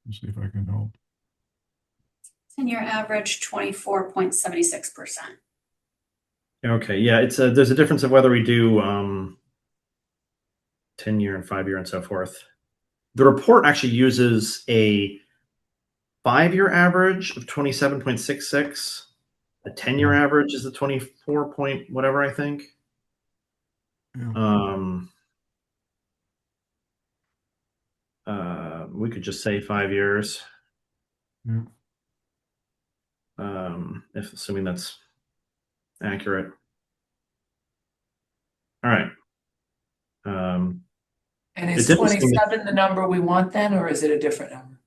Let's see if I can help. 10-year average 24.76%. Okay, yeah, there's a difference of whether we do 10-year and 5-year and so forth. The report actually uses a 5-year average of 27.66. The 10-year average is the 24 point whatever, I think. Yeah. We could just say 5 years. Yeah. If assuming that's accurate. All right. And is It's interesting. 27 the number we want then, or is it a different number?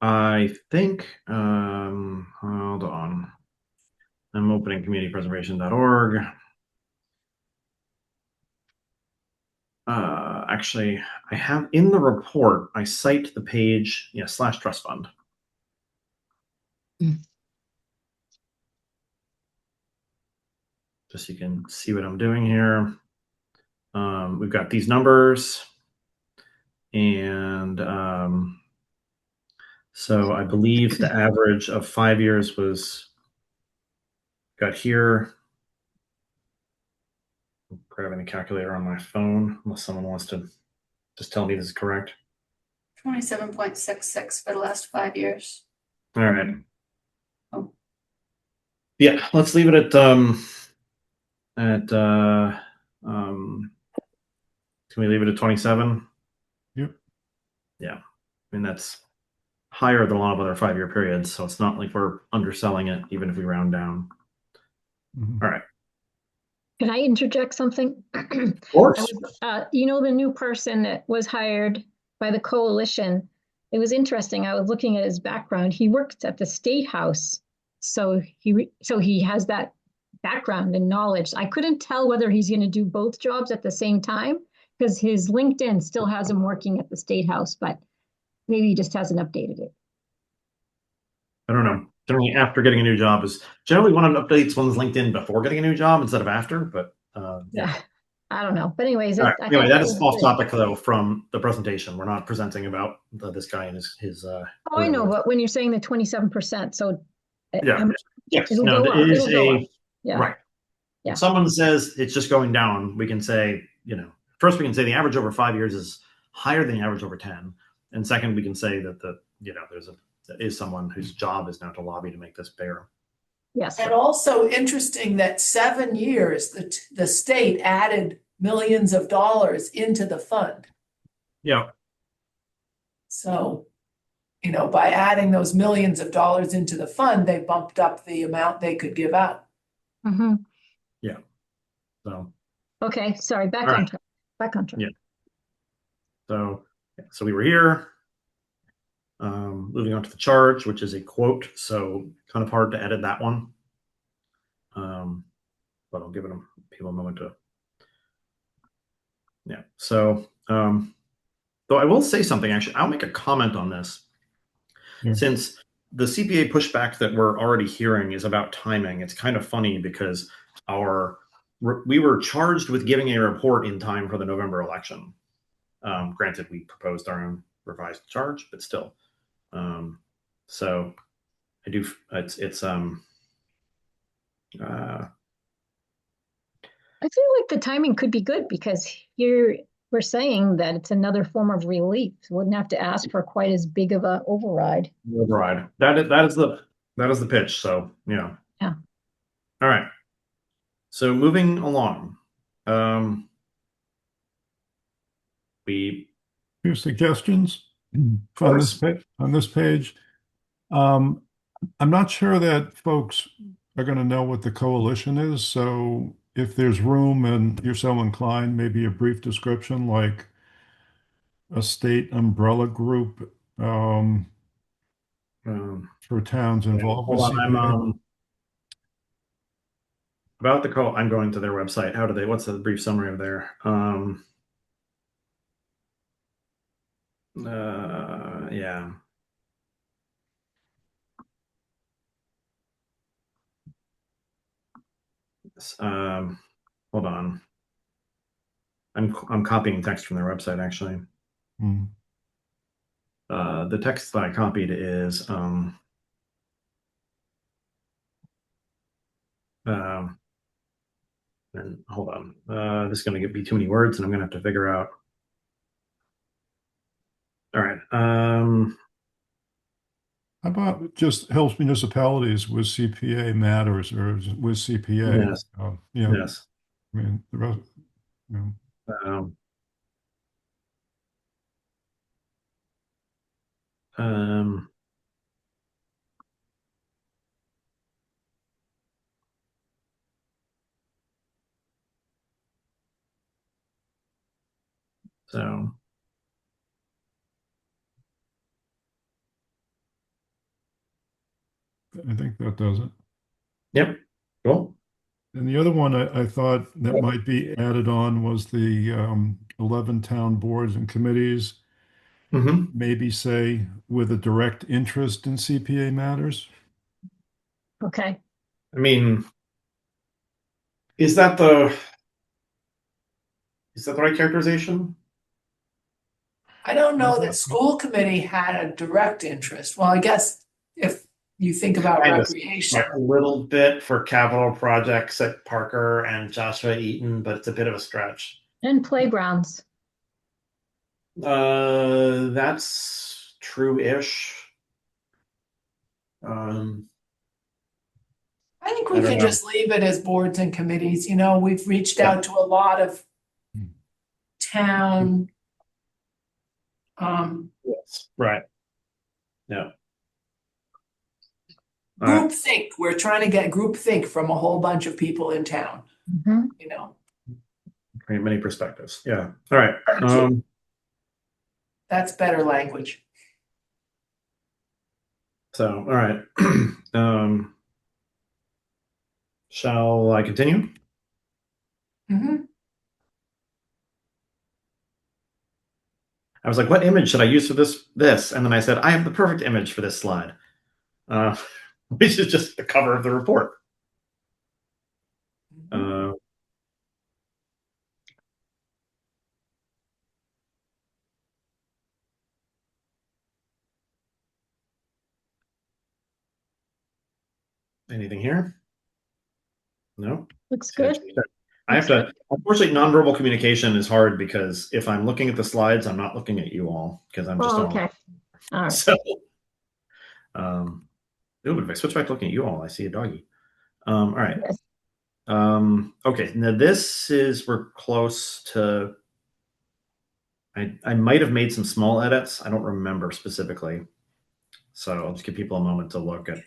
I think, hold on. I'm opening communitypreservation.org. Actually, I have in the report, I cite the page, / trust fund. Just so you can see what I'm doing here. We've got these numbers. And so I believe the average of 5 years was got here. I'm grabbing the calculator on my phone, unless someone wants to just tell me this is correct. 27.66 for the last 5 years. All right. Oh. Yeah, let's leave it at can we leave it at 27? Yep. Yeah. I mean, that's higher than a lot of other 5-year periods, so it's not like we're underselling it, even if we round down. Mhm. All right. Can I interject something? Of course. You know, the new person that was hired by the coalition, it was interesting. I was looking at his background. He worked at the State House. So he has that background and knowledge. I couldn't tell whether he's going to do both jobs at the same time because his LinkedIn still has him working at the State House, but maybe he just hasn't updated it. I don't know. Generally, after getting a new job is generally one of updates one's LinkedIn before getting a new job instead of after. But yeah. I don't know. But anyways, All right. I Anyway, thought that that is was off good. topic though from the presentation. We're not presenting about this guy and his. Oh, I know, but when you're saying the 27%, so Yeah. Yes. it'll No, go up. it is It'll go up. Yeah. right. Yeah. If someone says it's just going down, we can say, first we can say the average over 5 years is higher than the average over 10. And second, we can say that there is someone whose job is now to lobby to make this bigger. Yes. And also interesting that 7 years, the state added millions of dollars into the fund. Yeah. So, by adding those millions of dollars into the fund, they bumped up the amount they could give out. Mm-hmm. Yeah. So. Okay. Sorry. Back on track. Back on track. Yeah. So we were here. Moving on to the charge, which is a quote, so kind of hard to edit that one. But I'll give people a moment to. Yeah. So, though I will say something. Actually, I'll make a comment on this. Yeah. Since the CPA pushback that we're already hearing is about timing, it's kind of funny because we were charged with giving a report in time for the November election. Granted, we proposed our own revised charge, but still. So I do. It's I feel like the timing could be good because here we're saying that it's another form of relief. Wouldn't have to ask for quite as big of an override. override. That is the pitch. So yeah. Yeah. All right. So moving along, Here's suggestions on this page. I'm not sure that folks are going to know what the coalition is. So if there's room and you're so inclined, maybe a brief description like a state umbrella group for towns involved with hold on. CPA. I'm about the call. I'm going to their website. What's the brief summary of their yeah. Hold on. I'm copying text from their website actually. The text that I copied is and hold on. This is going to be too many words, and I'm going to have to figure out. All right. How about just helps municipalities with CPA matters or with CPA? Yes. Yes. I mean, the rest, Um, so I think that does it. yep, cool. And the other one I thought that might be added on was the 11 town boards and committees, Hmm. maybe say with a direct interest in CPA matters. Okay. I mean, is that the right characterization? I don't know that school committee had a direct interest. Well, I guess if you think about Kind of, recreation. a little bit for capital projects at Parker and Joshua Eaton, but it's a bit of a stretch. And playgrounds. That's true-ish. Um, I think I we don't can know. just leave it as boards and committees. We've reached Yeah. out to a lot of town, Yes. Right. Yeah. All right. group think. We're trying to get group think from a whole bunch of people in town, Mhm. Great, many perspectives. Yeah. All right. That's better language. So, all right. Shall I continue? Mhm. I was like, what image should I use for this? And then I said, I have the perfect image for this slide, which is just the cover of the report. Anything here? No. Looks good. I have Looks to, unfortunately, nonverbal communication is hard because if I'm looking at the slides, I'm not looking at you all because I'm just Oh, on. okay. All right. So, but if I switch back to looking at you all, I see a doggy. All right. Yes. Okay. Now we're close to, I might have made some small edits. I don't remember specifically. So I'll just give people a moment to look at.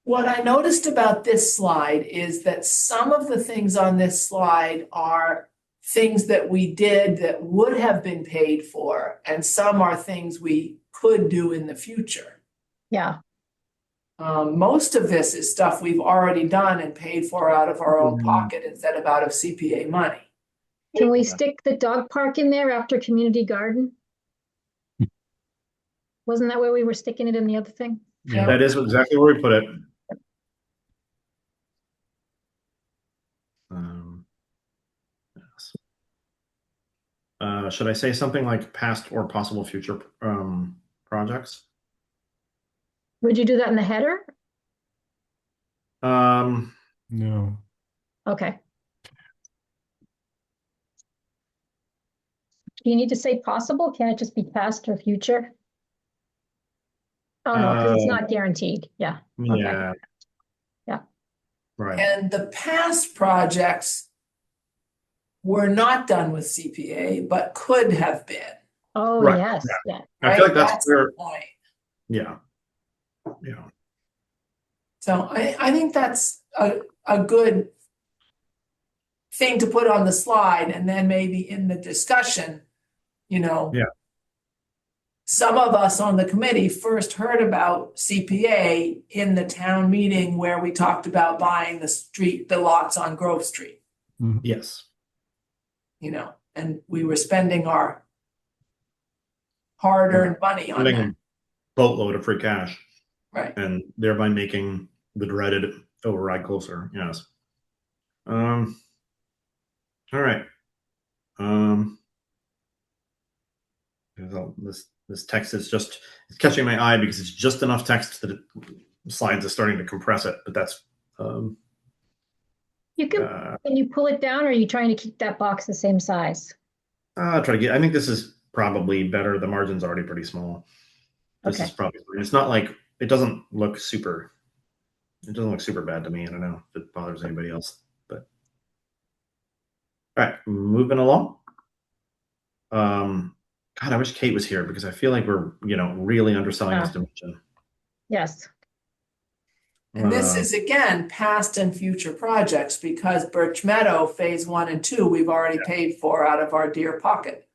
What I noticed about this slide is that some of the things on this slide are things that we did that would have been paid for, and some are things we could do in the future. Yeah. Most of this is stuff we've already done and paid for out of our own pocket instead of out of CPA money. Can we stick the dog park in there after community garden? Wasn't that where we were sticking it in the other thing? Yeah, that is exactly where we put it. Yes. Should I say something like past or possible future projects? Would you do that in the header? No. Okay. Do you need to say possible? Can it just be past or future? Oh, no, because it's not guaranteed. Yeah. Okay. Yeah. Yeah. Right. And the past projects were not done with CPA, but could have been. Oh, Right. yes. Yeah. Yeah. I feel like that's the where, point. yeah. Yeah. So I think that's a good thing to put on the slide, and then maybe in the discussion, Yeah. some of us on the committee first heard about CPA in the town meeting where we talked about buying the lots on Grove Street, Yes. and we were spending our hard-earned money on Spending that. a boatload of free cash. Right. And thereby making the dreaded override closer. Yes. All right. This text is just it's catching my eye because it's just enough text that slides is starting to compress it, but that's You can you pull it down, or are you trying to keep that box the same size? I'll try to get. I think this is probably better. The margin's already pretty small. This is probably. It's not like it doesn't look super. It doesn't look super bad to me. I don't know if it bothers anybody else, but all right, moving along. God, I wish Kate was here because I feel like we're, really underselling this Yeah. dimension. Yes. And this Uh, is again, past and future projects, because Birch Meadow Phase 1 and 2, we've already paid for out of our dear pocket.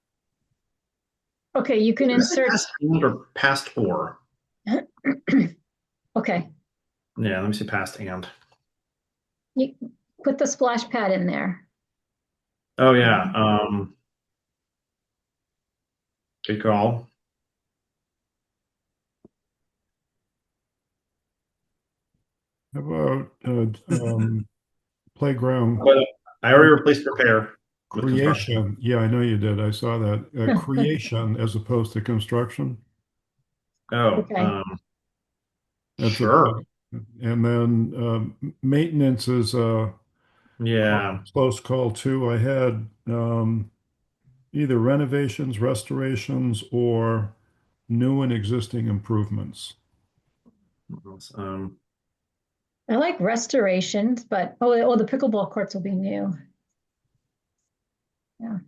Okay, you can insert. past and or past or. Okay, Yeah, let me see past and. you put the splash pad in there. Oh yeah. Good call. How about playground But I already replaced repair with construction. creation? Yeah, I know you did. I saw that. Creation as opposed to construction. Oh, Okay. That's a sure. and then maintenance is a Yeah. close call too. I had either renovations, restorations, or new and existing improvements. Um, I like restorations, but the pickleball courts will be new. Yeah.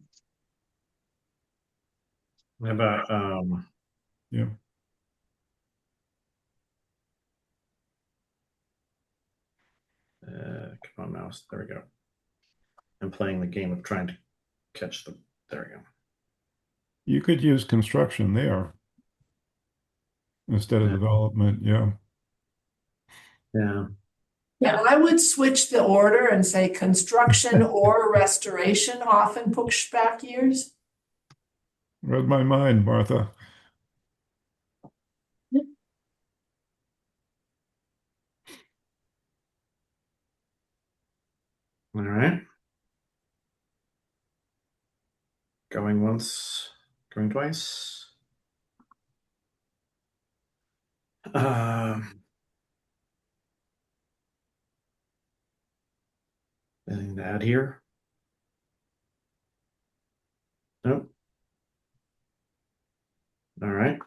how about Yeah. come on, mouse. There we go. I'm playing the game of trying to catch the. There we go. You could use construction there instead of Yeah. development. Yeah. Yeah. And I would switch the order and say construction or restoration, often push back years. Read my mind, Martha. All right. Going once, going twice. Anything to add here? Nope. All right.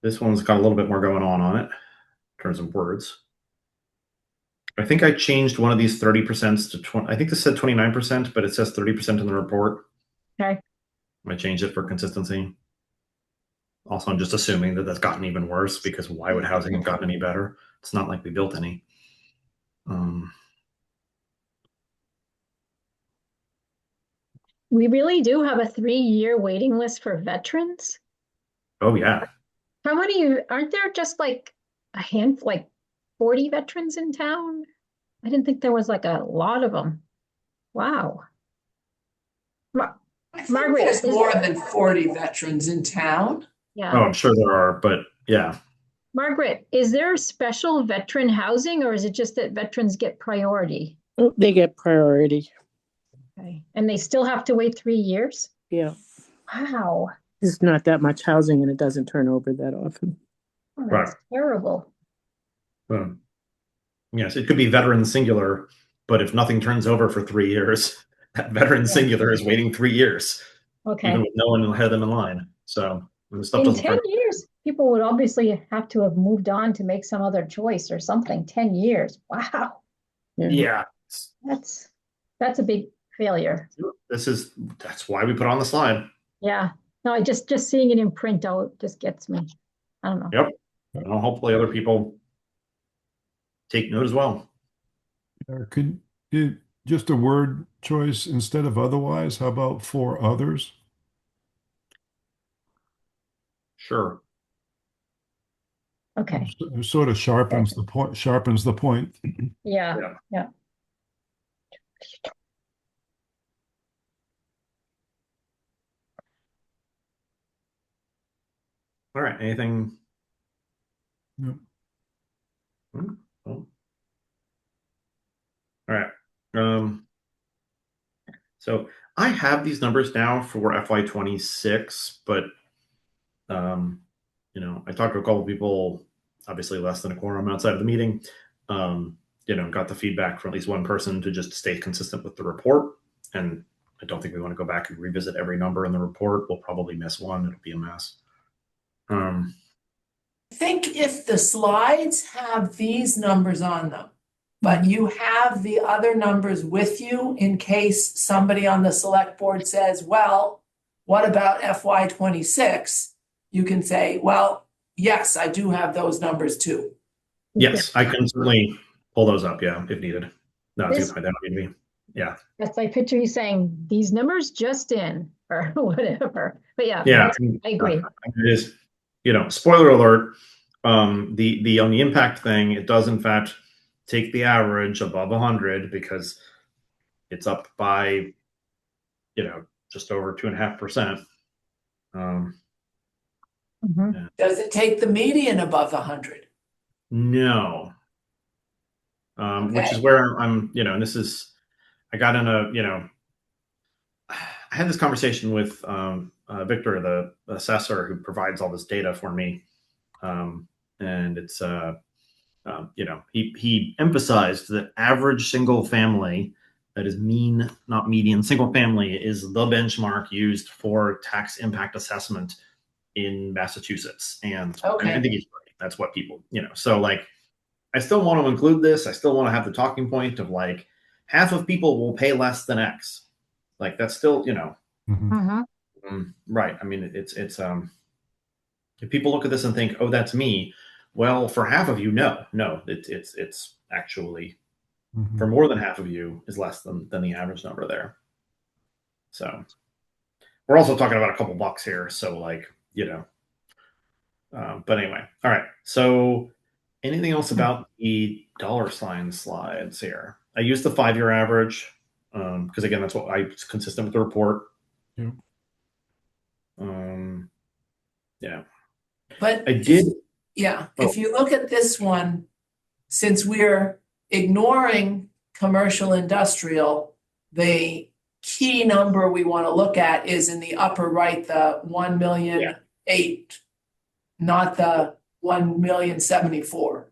This one's got a little bit more going on it in terms of words. I think I changed one of these 30% to 20. I think this said 29%, but it says 30% in the report. Okay. I changed it for consistency. Also, I'm just assuming that that's gotten even worse because why would housing have gotten any better? It's not like we built any. We really do have a 3-year waiting list for veterans. Oh yeah. How many aren't there just like a handful, like 40 veterans in town? I didn't think there was like a lot of them. Wow. I think Margaret, there's more than 40 veterans in town. Yeah. Oh, I'm sure there are, but yeah. Margaret, is there special veteran housing or is it just that veterans get priority? Oh, they get priority. Okay. And they still have to wait 3 years? Yeah. Wow. There's not that much housing and it doesn't turn over that often. Oh, that's terrible. Yes, it could be veteran singular, but if nothing turns over for 3 years, that veteran singular is waiting 3 years, Okay. even with no one ahead of them in line. So when the stuff In doesn't 10 turn. years, people would obviously have to have moved on to make some other choice or something. 10 years. Wow. Yeah. That's a big failure. That's why we put on the slide. Yeah. No, I just seeing it in print out just gets me. I don't know. Yep. Well, hopefully other people take note as well. Could you just a word choice instead of otherwise? How about for others? Sure. Okay. It sort of sharpens the point. Sharpens the point. Yeah. Yeah. All right. Anything? No. Oh. All right. So I have these numbers now for FY26, but I talked to a couple of people, obviously less than a quorum outside of the meeting. Got the feedback from at least one person to just stay consistent with the report. And I don't think we want to go back and revisit every number in the report. We'll probably miss one. It'll be a mess. I think if the slides have these numbers on them, but you have the other numbers with you in case somebody on the select board says, well, What about FY 26? You can say, well, yes, I do have those numbers too. Yes, I can certainly pull those up, yeah, if needed. No, that's a This- good point. That don't need to be. Yeah. That's like picture you saying these numbers just in or whatever. But yeah, Yeah. I agree. It is, spoiler alert. The on the impact thing, it does in fact take the average above 100 because it's up by, just over 2.5%. Mhm. Does it take the median above 100? No. Which is Okay. where I'm, and this is, I got in I had this conversation with Victor, the assessor who provides all this data for me. And it's, he emphasized that average single family, that is mean, not median, single family is the benchmark used for tax impact assessment in Massachusetts. And Okay. I think he's right. That's what people, so like, I still want to include this. I still want to have the talking point of like half of people will pay less than X. Like that's still, Mhm. right. I mean, it's if people look at this and think, oh, that's me. Well, for half of you, no, it's actually for more than half of you is less than the average number there. So we're also talking about a couple bucks here. So like, but anyway, all right. So anything else about the dollar sign slides here? I used the 5-year average because again, that's what it's consistent with the report. Yeah. Yeah. But I did. yeah, Oh. if you look at this one, since we're ignoring commercial industrial, the key number we want to look at is in the upper right, the 1,000,008, not the 1,074,000.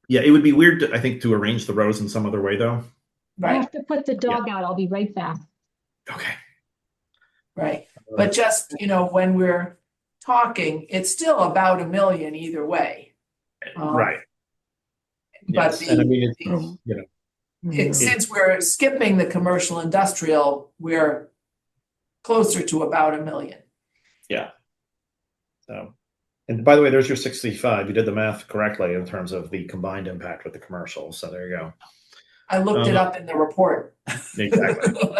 Yeah, it would be weird, I think, to arrange the rows in some other way, though. I Right, have to put the dog out. I'll be right back. Okay. right. But just, when we're talking, it's still about 1,000,000 either way. Right. But Yes. And I mean, since we're skipping the commercial industrial, we're closer to about 1,000,000. Yeah. So, and by the way, there's your 65. You did the math correctly in terms of the combined impact with the commercial. So there you go. I looked it up in the report. Exactly.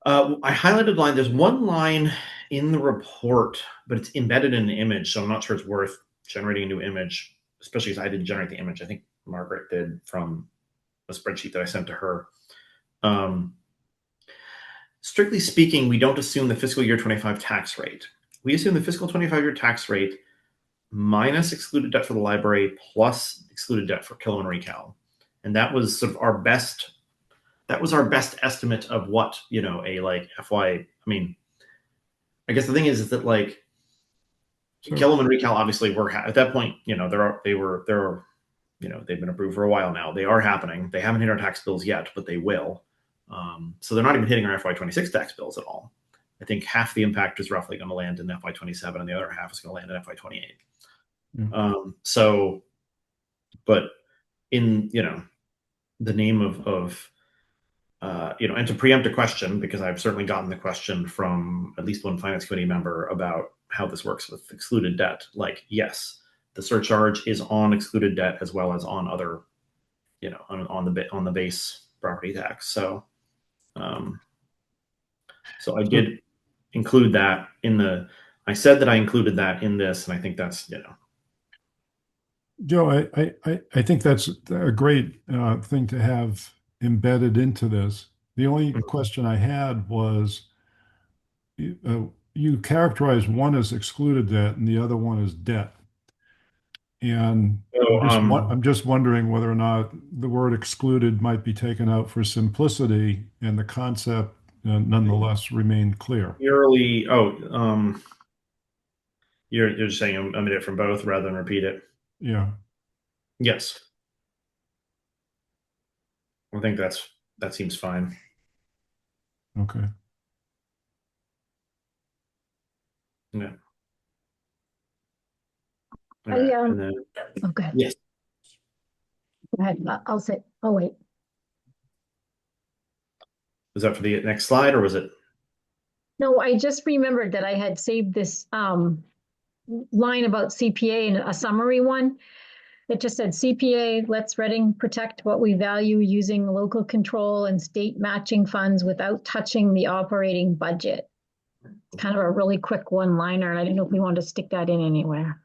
I highlighted line. There's one line in the report, but it's embedded in an image, so I'm not sure it's worth generating a new image, especially because I didn't generate the image. I think Margaret did from a spreadsheet that I sent to her. Strictly speaking, we don't assume the fiscal year 25 tax rate. We assume the fiscal 25 year tax rate minus excluded debt for the library plus excluded debt for Killam and Recal. And that was sort of our best estimate of what, a like FY, I mean, I guess the thing is that like Killam and Recal obviously were at that point, they've been approved for a while now. They are happening. They haven't hit our tax bills yet, but they will. So they're not even hitting our FY26 tax bills at all. I think half the impact is roughly going to land in FY27 and the other half is going to land in FY28. But in, the name of and to preempt a question, because I've certainly gotten the question from at least one finance committee member about how this works with excluded debt. Like, yes, the surcharge is on excluded debt as well as on other, on the base property tax. So, so I did include that I said that I included that in this, and I think that's, Joe, I think that's a great thing to have embedded into this. The only question I had was you characterize one as excluded debt and the other one as debt. And I'm just wondering whether or not the word excluded might be taken out for simplicity and the concept nonetheless remained clear. You're just saying omit it from both rather than repeat it. Yeah. Yes. I think that seems fine. Okay. Yeah. And then, okay. yes. Go ahead. I'll say. Oh wait. Was that for the next slide or was it? No, I just remembered that I had saved this line about CPA in a summary one. It just said CPA lets Reading protect what we value using local control and state matching funds without touching the operating budget. Kind of a really quick one-liner, and I didn't know if we wanted to stick that in anywhere.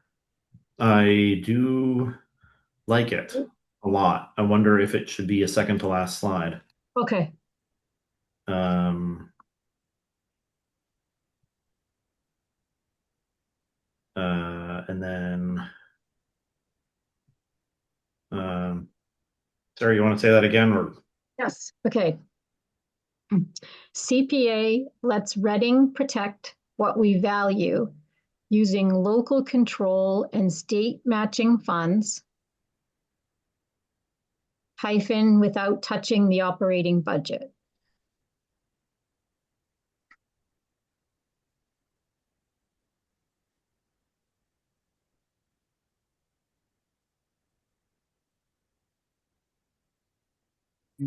I do like it a lot. I wonder if it should be a second to last slide. Okay. Um, and then, Sarah, you want to say that again, or? Yes. Okay. CPA lets Reading protect what we value using local control and state matching funds, hyphen without touching the operating budget.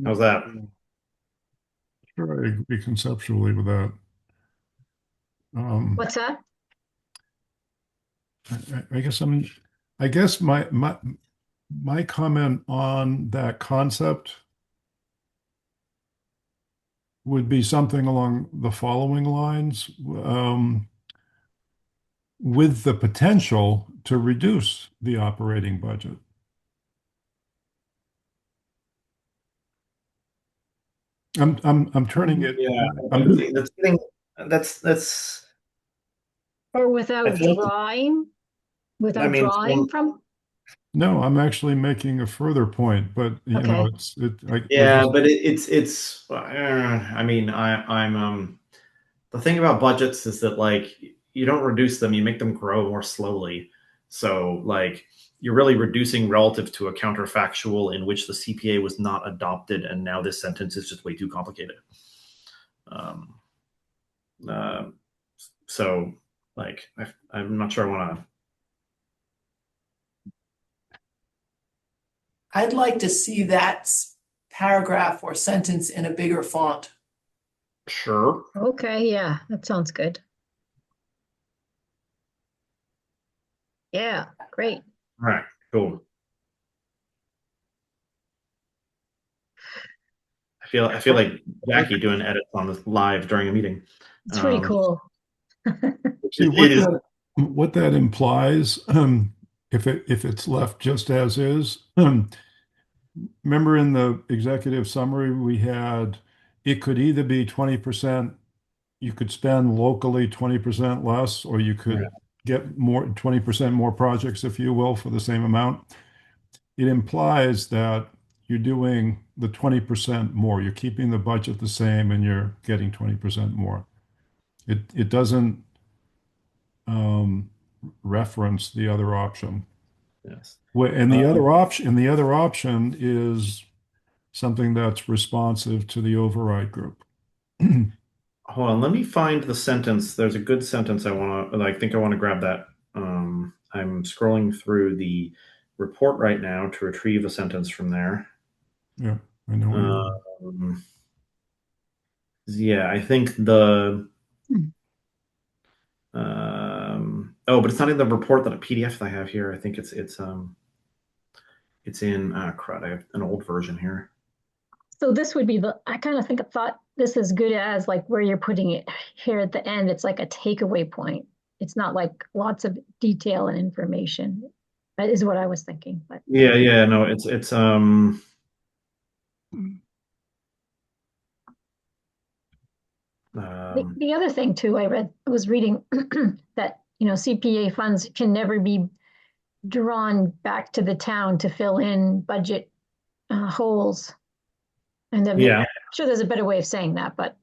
How's that? Sure, I agree conceptually with that. What's that? I guess my comment on that concept would be something along the following lines, with the potential to reduce the operating budget. I'm turning it. Yeah, that's Or I without feel like, drawing? I Without mean, drawing from? No, I'm actually making a further point, but you know, Okay. we're yeah, just, but I mean, I'm the thing about budgets is that like you don't reduce them, you make them grow more slowly. So like you're really reducing relative to a counterfactual in which the CPA was not adopted, and now this sentence is just way too complicated. Um, uh, so like I'm not sure I want to. I'd like to see that paragraph or sentence in a bigger font. Sure. Okay, yeah, that sounds good. Yeah, great. All right. Cool. I feel like Jackie doing edits on this live during a meeting. It's pretty cool. see It is. what that implies, if it's left just as is. Remember in the executive summary, we had, it could either be 20%, you could spend locally 20% less, or you could get more, 20% more projects, if you will, for the same amount. It implies that you're doing the 20% more. You're keeping the budget the same and you're getting 20% more. It doesn't reference the other option. Yes. And the other option is something that's responsive to the override group. Hold on, let me find the sentence. There's a good sentence I think I want to grab that. I'm scrolling through the report right now to retrieve a sentence from there. Yeah, I know. Yeah, I think the but it's not in the report that a PDF that I have here. I think it's in crud. I have an old version here. So this would be I kind of thought this as good as like where you're putting it here at the end. It's like a takeaway point. It's not like lots of detail and information. That is what I was thinking. But Yeah, no, it's the other thing too, I was reading that CPA funds can never be drawn back to the town to fill in budget holes. And then I'm sure there's a better way of saying that, but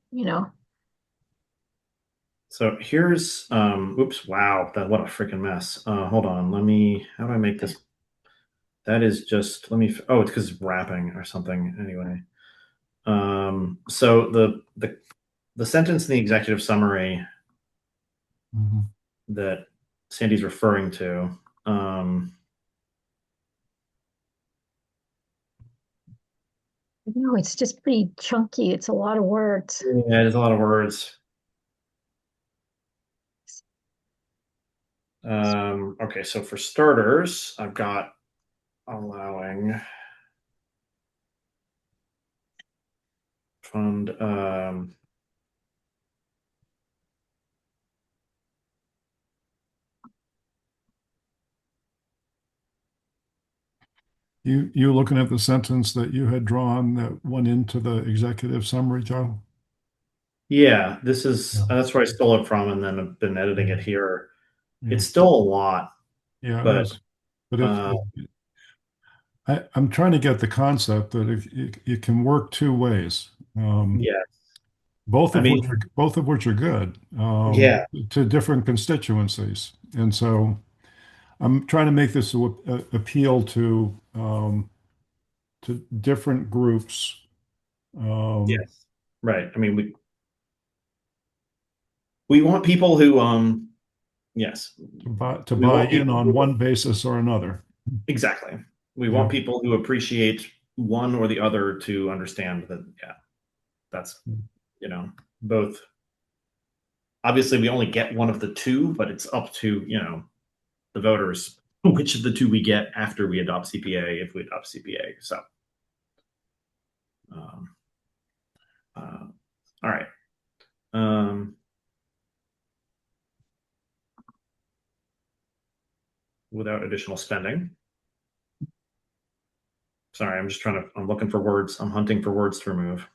So here's oops, wow, what a freaking mess. Hold on, how do I make this? That is just it's because it's wrapping or something. Anyway. So the sentence in the executive summary that Sandy's referring to, No, it's just pretty chunky. It's a lot of words. Yeah, there's a lot of words. Okay, so for starters, I've got allowing fund You looking at the sentence that you had drawn that went into the executive summary, Joe? yeah, this is Yeah. that's where I stole it from and then I've been editing it here. Yeah, It's still a lot, yeah, it but is. But if uh I'm trying to get the concept that it can work two ways, yeah. both I of which mean, are good, yeah, to different constituencies. And so I'm trying to make this appeal to different groups. yes. Right. I mean, we want people who yes. To We buy want in people on who one basis or another. exactly. We Yeah. want people who appreciate one or the other to understand that yeah, that's both. Obviously we only get one of the two, but it's up to, the voters which of the two we get after we adopt CPA if we adopt CPA. So um, all right. Um, without additional spending. Sorry, I'm looking for words. I'm hunting for words to remove.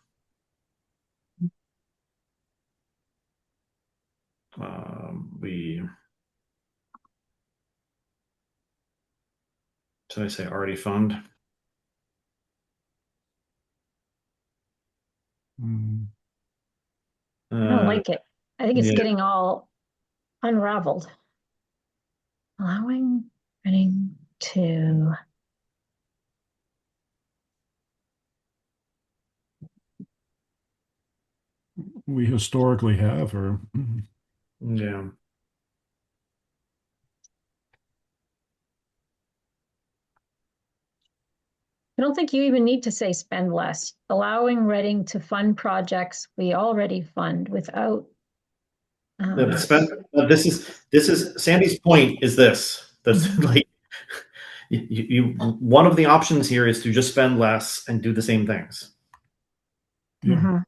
We Did I say already fund? Mm. I don't Uh, like it. I think it's yeah, getting all unraveled. Allowing running to We historically have, or yeah. I don't think you even need to say spend less. Allowing Reading to fund projects we already fund without. This is Sandy's point. Is this that's Mhm. like one of the options here is to just spend less and do the same things, yeah. Mhm.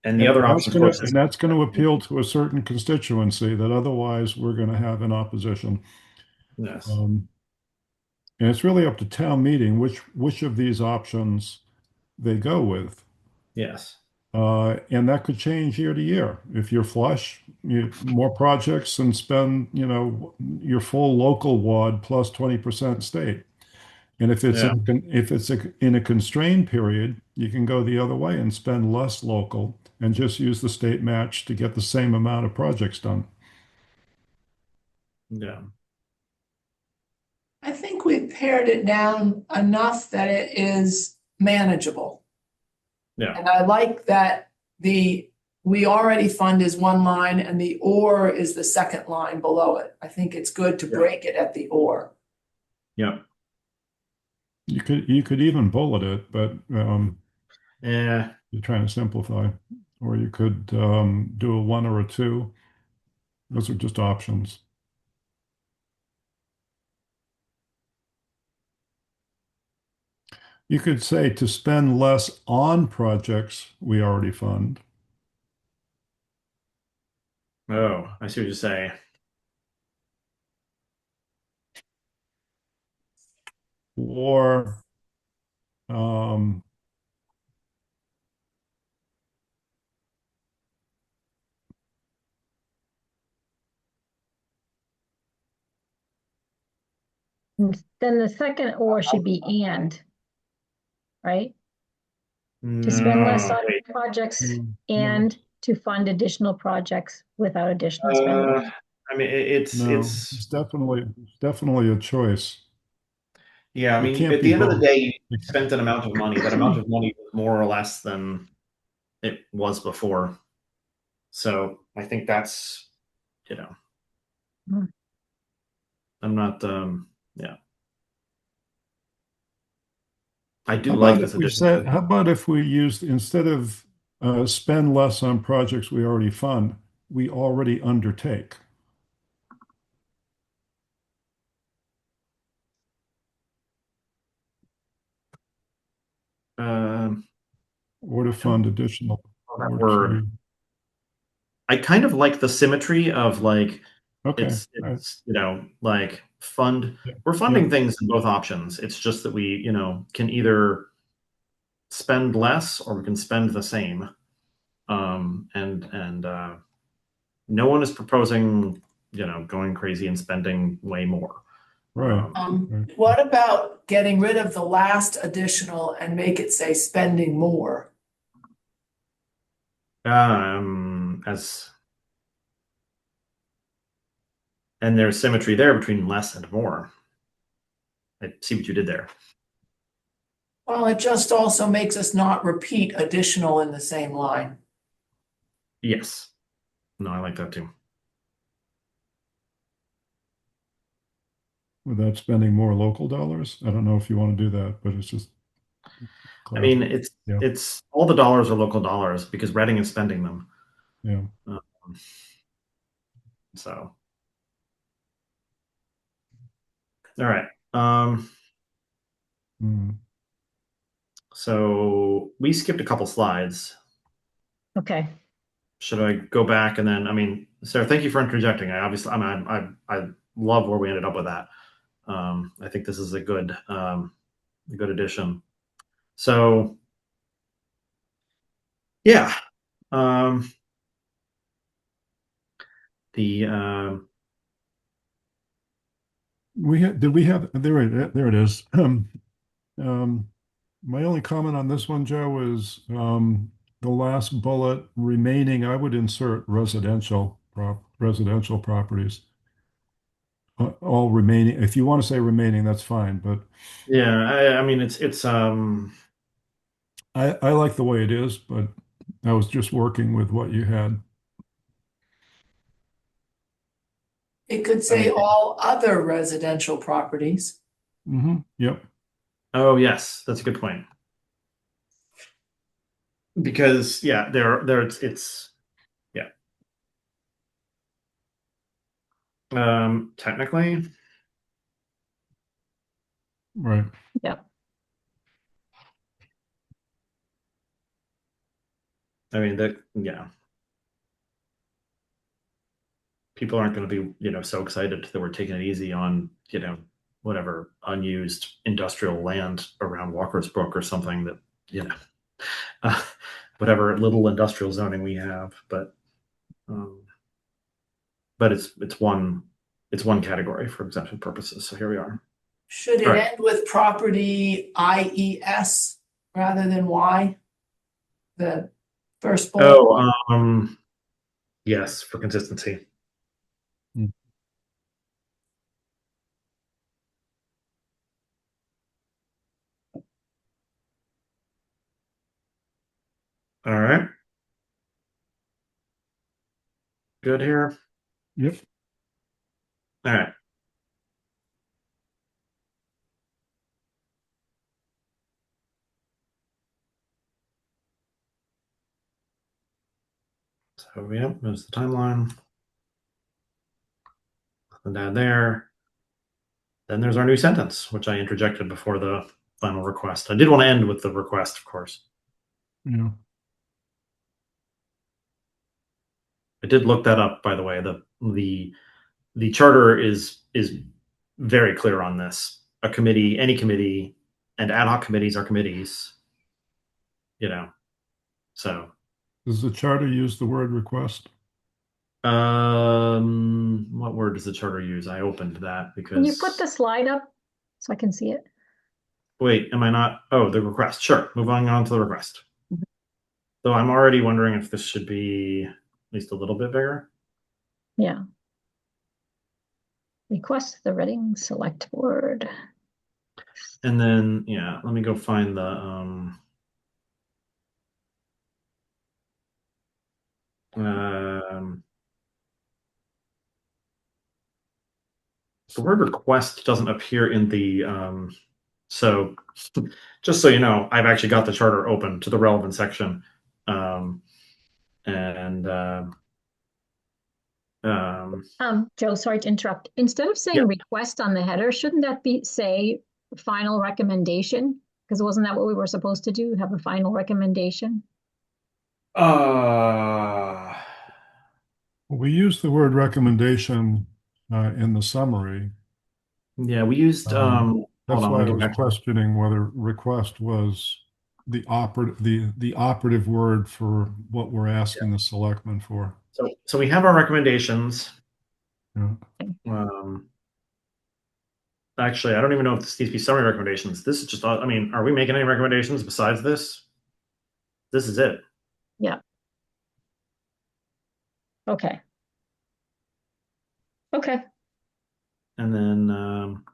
and the other option, of course, is That's going to appeal to a certain constituency that otherwise we're going to have in opposition. yes, Um, and it's really up to town meeting which of these options they go with. yes, And that could change year to year. If you're flush, more projects and spend, your full local wad plus 20% state. And yeah, if it's in a constrained period, you can go the other way and spend less local and just use the state match to get the same amount of projects done. yeah, I think we've pared it down enough that it is manageable. yeah, And I like that the we already fund is one line and the or is the second line below it. I think it's good to yeah, break it at the or. yeah. You could even bullet it, but Yeah. you're trying to simplify. Or you could do a one or a two. Those are just options. You could say to spend less on projects we already fund. Oh, I see what you're saying. Or um, Then the second or should be and, right? To spend less No, on wait. projects no, and to fund additional projects without additional spending. Uh, I mean, it's definitely a choice. yeah. I It mean, can't at be the end of the both. day, you spent an amount of money. That amount of money was more or less than it was before. So I think that's, you know, Hmm. I'm not, yeah. I do How like about this if we addition. said, how about if we used, instead of spend less on projects we already fund, we already undertake? Um, Or to fund additional, that or word. to, I kind of like the symmetry of like okay, it's like fund. yeah, We're yeah, funding things in both options. It's just that we can either spend less or we can spend the same. And no one is proposing going crazy and spending way more. right, right. What about getting rid of the last additional and make it say spending more? As and there's symmetry there between less and more. I see what you did there. Well, it just also makes us not repeat additional in the same line. Yes. No, I like that too. Without spending more local dollars. I don't know if you want to do that, but it's just I mean, clarify. Yeah, it's all the dollars are local dollars because Reading is spending them. yeah. Um, so, all right. Mm. So we skipped a couple slides. Okay. Should I go back and then? I mean, Sarah, thank you for interjecting. I love where we ended up with that. I think this is a good addition. So, yeah. Um, the Did we have, there it is. Um, my only comment on this one, Joe, is the last bullet remaining, I would insert residential properties. All remaining, if you want to say remaining, that's fine, but yeah, I mean, it's I like the way it is, but I was just working with what you had. It could I say mean, all other residential properties. Yep, oh yes, that's a good point. Because yeah, it's yeah. Technically, right. Yep. I mean that yeah. People aren't going to be, so excited that we're taking it easy on, whatever unused industrial land around Walker's Brook or something that, uh, whatever little industrial zoning we have, um, but it's one category for exemption purposes. So here we are. Should All it right. end with property IES rather than Y? The first bullet. Oh, yes, for consistency. Mm. All right. Good here. Yep. All right. So yeah, there's the timeline. And down there. Then there's our new sentence, which I interjected before the final request. I did want to end with the request, of course. Yeah. I did look that up, by the way. The charter is very clear on this. A committee, any committee, and ad hoc committees are committees. So Does the charter use the word request? what word does the charter use? I opened that Can you put because the slide up so I can see it? wait, am I not? Oh, the request. Sure, moving on to the request. So I'm already wondering if this should be at least a little bit bigger. Yeah. Request the Reading Select Board. And then, yeah, let me go find um, the word request doesn't appear in the So just so you know, I've actually got the charter open to the relevant section. And Joe, sorry to interrupt. Instead of saying Yeah. request on the header, shouldn't that be say final recommendation? Because wasn't that what we were supposed to do? Have a final recommendation? We use the word recommendation in the summary. yeah, we used hold That's on, let why me I get was back to it. questioning whether request was the operative word for what we're asking the selectmen for. So we have our recommendations. Yeah. Actually, I don't even know if this needs to be summary recommendations. This is just, I mean, are we making any recommendations besides this? This is it. Yeah. Okay. Okay. And then,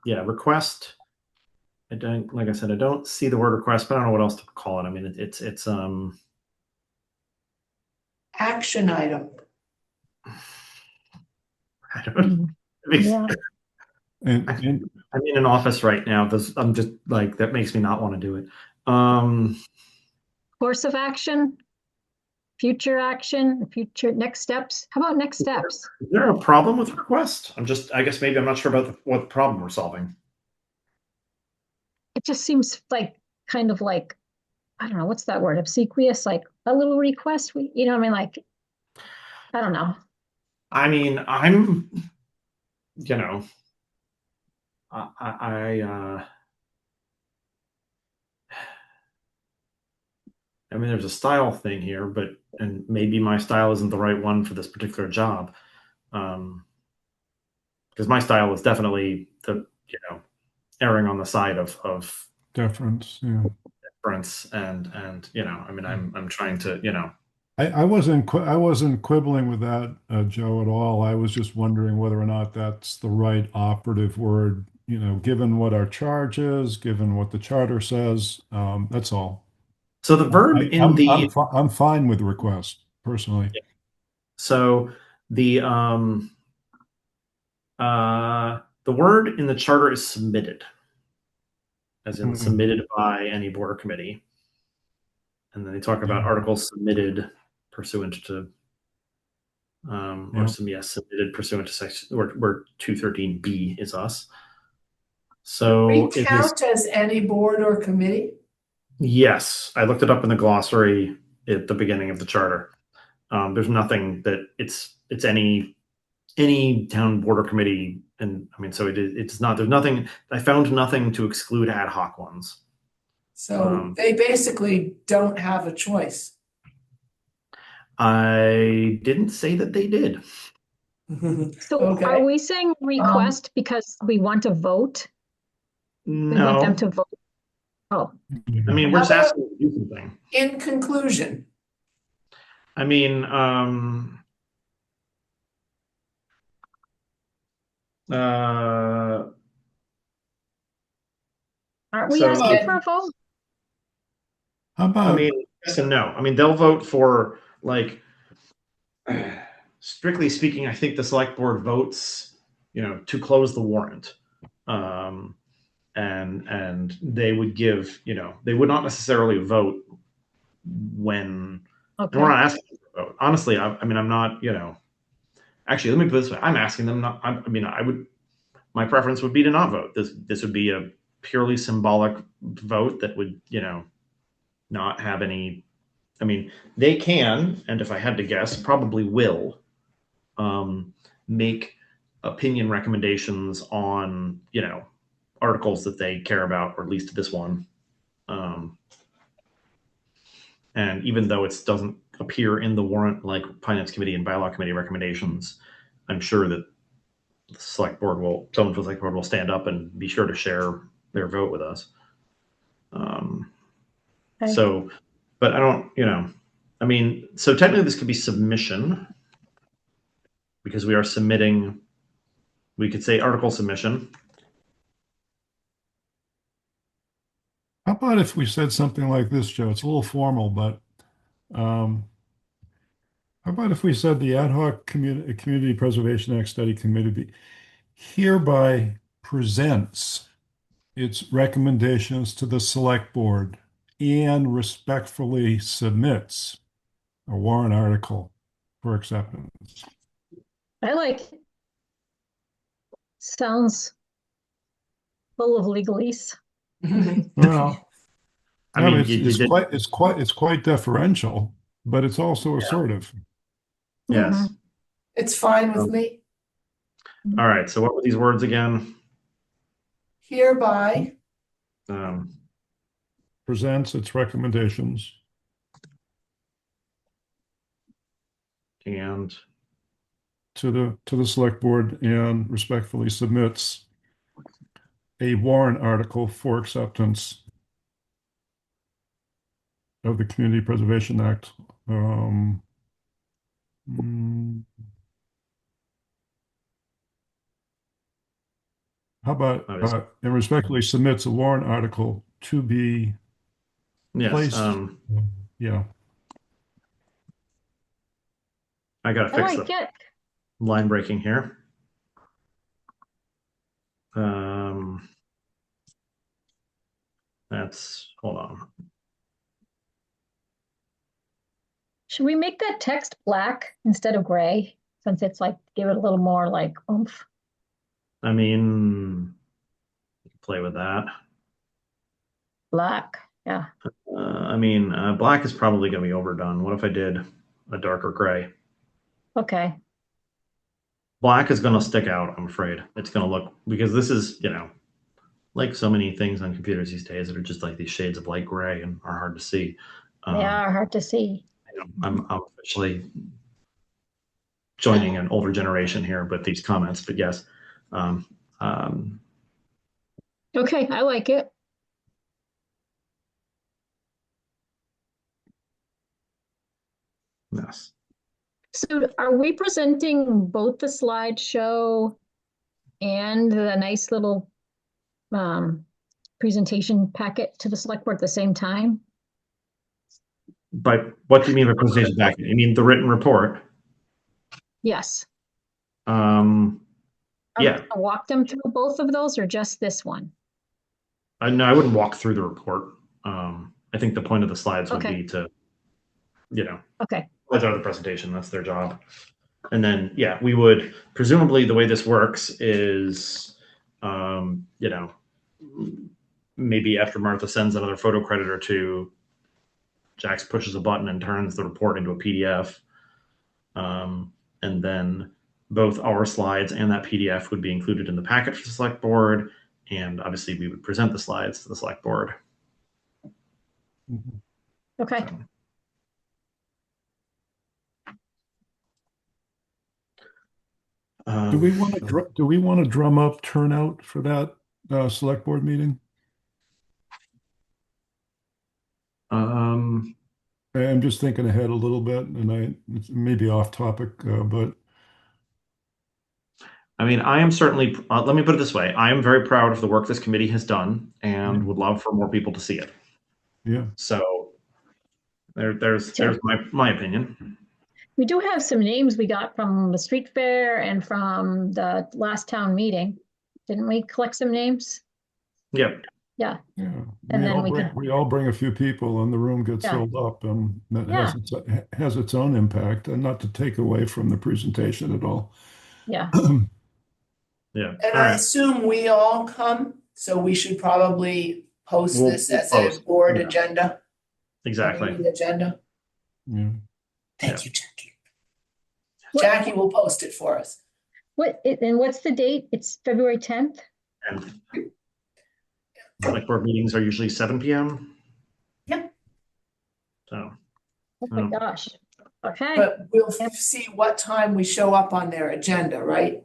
yeah, request. I don't, like I said, I don't see the word request, but I don't know what else to call it. I mean, it's Action item. I don't. Yeah. And I'm in an office right now. I'm just like, that makes me not want to do it. Course of action, future action, future next steps. How about next steps? Is there a problem with request? I guess maybe I'm not sure about what problem we're solving. It just seems like kind of like, I don't know, what's that word? Obsequious, like a little request. You know what I mean? Like, I don't know. I mean, I'm, you know, I mean, there's a style thing here, and maybe my style isn't the right one for this particular job. Because my style is definitely erring on the side of deference, yeah. difference and I mean, I'm trying to I wasn't quibbling with that, Joe, at all. I was just wondering whether or not that's the right operative word, given what our charge is, given what the charter says. That's all. So the verb in the I'm fine with the request personally. so the word in the charter is submitted, as in Mm, submitted by any board or committee, and then they talk about yeah, articles submitted pursuant to or yeah. submitted pursuant to section where 213B is us. We So it is, count as any board or committee? yes, I looked it up in the glossary at the beginning of the charter. There's nothing that it's any town board or committee, and I mean, so it's not. There's nothing. I found nothing to exclude ad hoc ones. So they basically don't have a choice. I didn't say that they did. So Okay. are we saying request because we want to vote? We want them No, to vote? Oh, I mean, we're How just about asking them to do something. in conclusion? I mean, uh, aren't we so asking for a vote? How I about mean, yes and no. I mean, they'll vote for like, strictly speaking, I think the select board votes, to close the warrant. Um, and they would give, they would not necessarily vote when, and we're Okay. not asking them to vote. Honestly, I mean, I'm not, actually, let me put it this way. I'm asking them not, I mean, my preference would be to not vote. This would be a purely symbolic vote that would, not have any, I mean, they can, and if I had to guess, probably will make opinion recommendations on, articles that they care about, or at least this one. And even though it doesn't appear in the warrant like finance committee and bylaw committee recommendations, I'm sure that the someone from the select board will stand up and be sure to share their vote with us. Okay. So, but I don't, I mean, so technically this could be submission because we are submitting, we could say article submission. how about if we said something like this, Joe? It's a little formal, but um, how about if we said the ad hoc community preservation act study committee hereby presents It's recommendations to the select board and respectfully submits a warrant article for acceptance. I like it. Sounds full of legalese. Well, I mean, it's quite deferential, but it's also assertive. yes. It's fine with me. All right. So what were these words again? Hereby, Um, Presents its recommendations and to the select board and respectfully submits a warrant article for acceptance of the Community Preservation Act. Mm, How about, and respectfully submits a warrant article to be yes. placed, yeah, I gotta I fix like the it. line breaking here. Hold on. Should we make that text black instead of gray? Since it's like, give it a little more like oomph. I mean, play with that. Black, yeah. I mean, black is probably going to be overdone. What if I did a darker gray? Okay. Black is going to stick out, I'm afraid. It's going to look, because this is, like so many things on computers these days that are just like these shades of light gray and are hard to see. They are hard to see. I'm officially joining an older generation here with these comments, but yes. Okay, I like it. Yes. So are we presenting both the slideshow and the nice little presentation packet to the select board at the same time? But what do you mean by presentation packet? You mean the written report? Yes. Yeah. Are we gonna walk them through both of those or just this one? No, I wouldn't walk through the report. I think the point of the slides would be to, Okay. slides are the presentation. That's their job. And then, yeah, we would presumably the way this works is, maybe after Martha sends another photo credit or two, Jax pushes a button and turns the report into a PDF. And then both our slides and that PDF would be included in the packet for the select board. And obviously we would present the slides to the select board. Okay. Do we want to drum up turnout for that select board meeting? I'm just thinking ahead a little bit, and it's maybe off topic, but I mean, I am certainly, let me put it this way. I am very proud of the work this committee has done and would love for more people to see it. Yeah. So there's my opinion. We do have some names we got from the street fair and from the last town meeting. Didn't we collect some names? Yep. Yeah. Yeah. And then We all bring a few people and the room gets filled up, and that has its own impact, and not to take away from the presentation at all. Yeah. Yeah. And I assume we all come, so we should probably post this as a board agenda. Exactly. Agenda. Yeah. Thank you, Jackie. Jackie will post it for us. And what's the date? It's February 10th? And select board meetings are usually 7 p.m. Yep. So. Oh my gosh. Okay. But we'll see what time we show up on their agenda, right?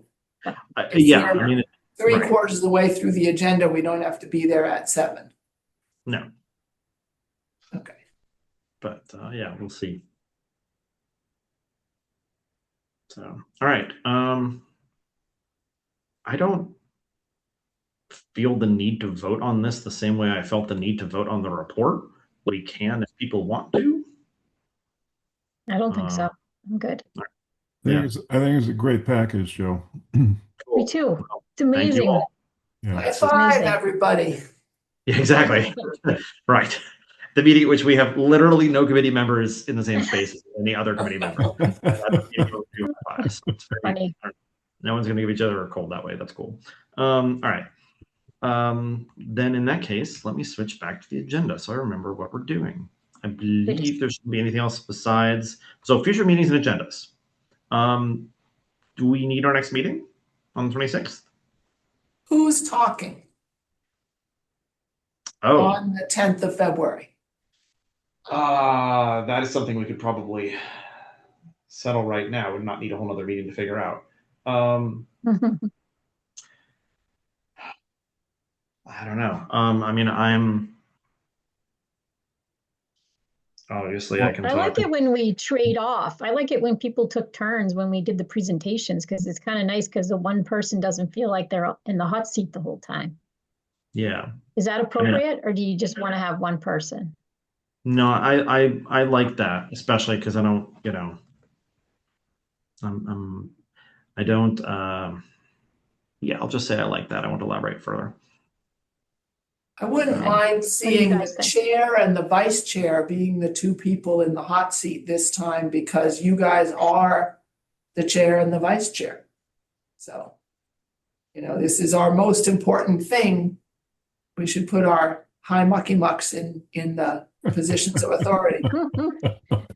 Yeah. I mean, three-quarters of the way through the agenda, we don't have to be there at 7. No. Okay. But yeah, we'll see. So, all right. I don't feel the need to vote on this the same way I felt the need to vote on the report. We can if people want to. I don't think so. I'm good. I think it's a great package, Joe. Me too. It's amazing. Yeah. High five, Amazing. everybody. Yeah, exactly. Right. The meeting at which we have literally no committee members in the same space as any other committee member. That's the meeting where we do high fives. It's very, Funny. no one's going to give each other a cold that way. That's cool. All right. Then in that case, let me switch back to the agenda so I remember what we're doing. I believe there shouldn't be anything else besides, so future meetings and agendas. Do we need our next meeting on the 26th? Who's talking Oh, on the 10th of February? that is something we could probably settle right now. Would not need a whole other meeting to figure out. I don't know. I mean, I'm obviously I can I talk. like it when we trade off. I like it when people took turns when we did the presentations because it's kind of nice because the one person doesn't feel like they're in the hot seat the whole time. Yeah. Is that appropriate, or do you just want to have one person? No, I like that, especially because I don't, I don't. Yeah, I'll just say I like that. I won't elaborate further. I wouldn't Okay. mind What do you seeing guys the think? chair and the vice chair being the two people in the hot seat this time because you guys are the chair and the vice chair. So, this is our most important thing. We should put our high mucky mucks in the positions of authority.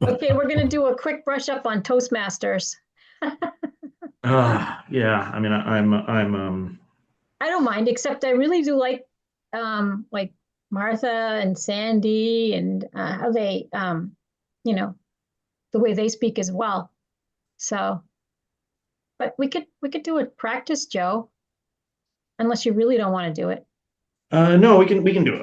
Okay, we're going to do a quick brush up on Toastmasters. Yeah. I mean, I'm I don't mind, except I really do like Martha and Sandy and how they the way they speak as well. So, but we could do it practice, Joe, unless you really don't want to do it. No, we can do it. We can do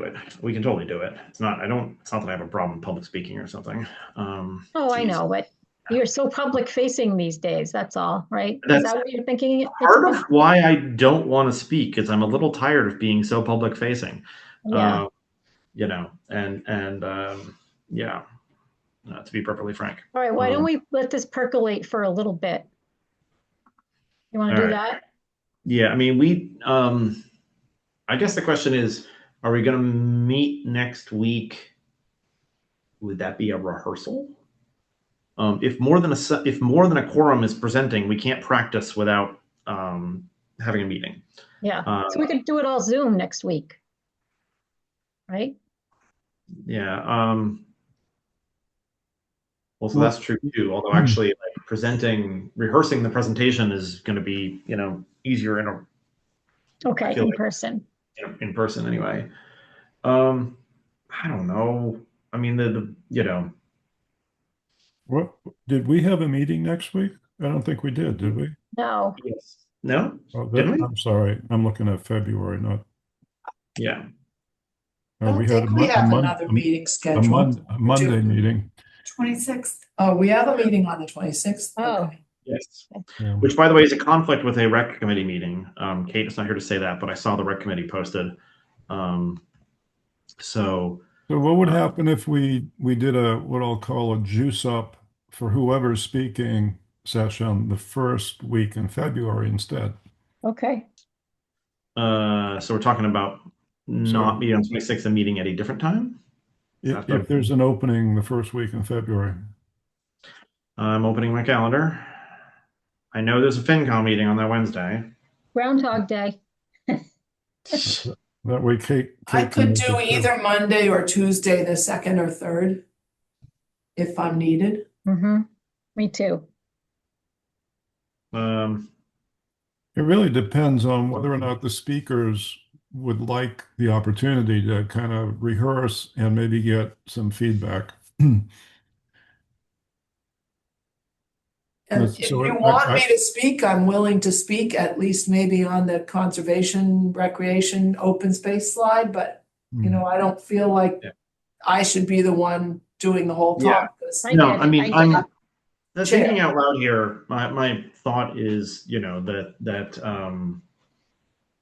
it. We can totally do it. It's not that I have a problem public speaking or something. Oh, I Geez. know, but you're so public facing these days. That's all, right? Is That's that what you're thinking? part of why I don't want to speak is I'm a little tired of being so public facing. Yeah. Yeah, to be perfectly frank. All right. Why don't we let this percolate for a little bit? You want to do that? Yeah, I mean, I guess the question is, are we going to meet next week? Would that be a rehearsal? If more than a quorum is presenting, we can't practice without having a meeting. Yeah. So we could do it all Zoom next week, right? Yeah. Well, so that's true too. Although actually, like rehearsing the presentation is going to be, easier in person. In person anyway. I don't know. I mean, What did we have a meeting next week? I don't think we did we? No. Yes. No? Oh, Didn't we? I'm sorry. I'm looking at February, not. Yeah. I don't think we have another meeting scheduled. A Monday meeting. 26th. Oh, we have a meeting on the 26th? Oh. Okay. Yes. Yeah. Which, by the way, is a conflict with a rec committee meeting. Kate is not here to say that, but I saw the rec committee posted. So what would happen if we did what I'll call a juice up for whoever's speaking session the first week in February instead? Okay. So we're talking about not meeting on 26th and meeting at a different time? If there's an opening the first week in February. I'm opening my calendar. I know there's a FinCom meeting on that Wednesday. Groundhog Day. That way, Kate I could do either Monday or Tuesday, the 2nd or 3rd, if I'm needed. Mm-hmm. Me too. It really depends on whether or not the speakers would like the opportunity to kind of rehearse and maybe get some feedback. And if you want me to speak, I'm willing to speak, at least maybe on the conservation, recreation, open space slide, but I don't feel like I should be the one doing the whole talk. I'm thinking out loud here. My thought is, that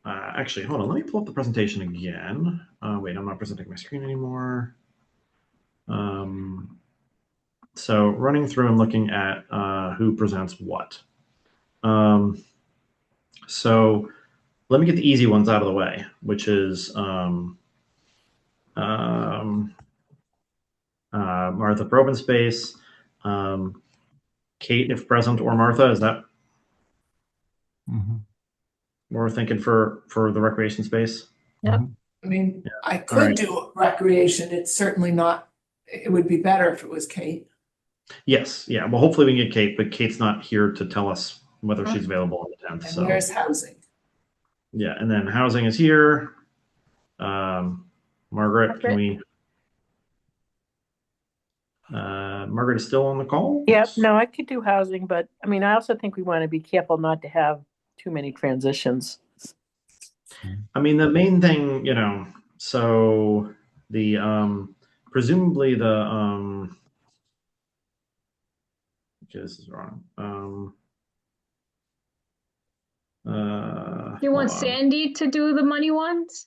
actually, hold on, let me pull up the presentation again. Wait, I'm not presenting my screen anymore. So running through and looking at who presents what. So let me get the easy ones out of the way, which is Martha for open space, Kate if present, or Martha. Is that Mhm. what we're thinking for the recreation space? Yep. Mhm. I mean, Yeah. I All could right. do recreation. It's certainly not, it would be better if it was Kate. Yes, yeah. Well, hopefully we can get Kate, but Kate's not here to tell us whether she's Mhm. available on the 10th. And So where's housing? yeah, and then housing is here. Margaret, can we? Margaret is still on the call. Yep, no, I could do housing, but I mean, I also think we want to be careful not to have too many transitions. I mean, the main thing, so the presumably the okay, this is wrong. You Hold want on. Sandy to do the money ones?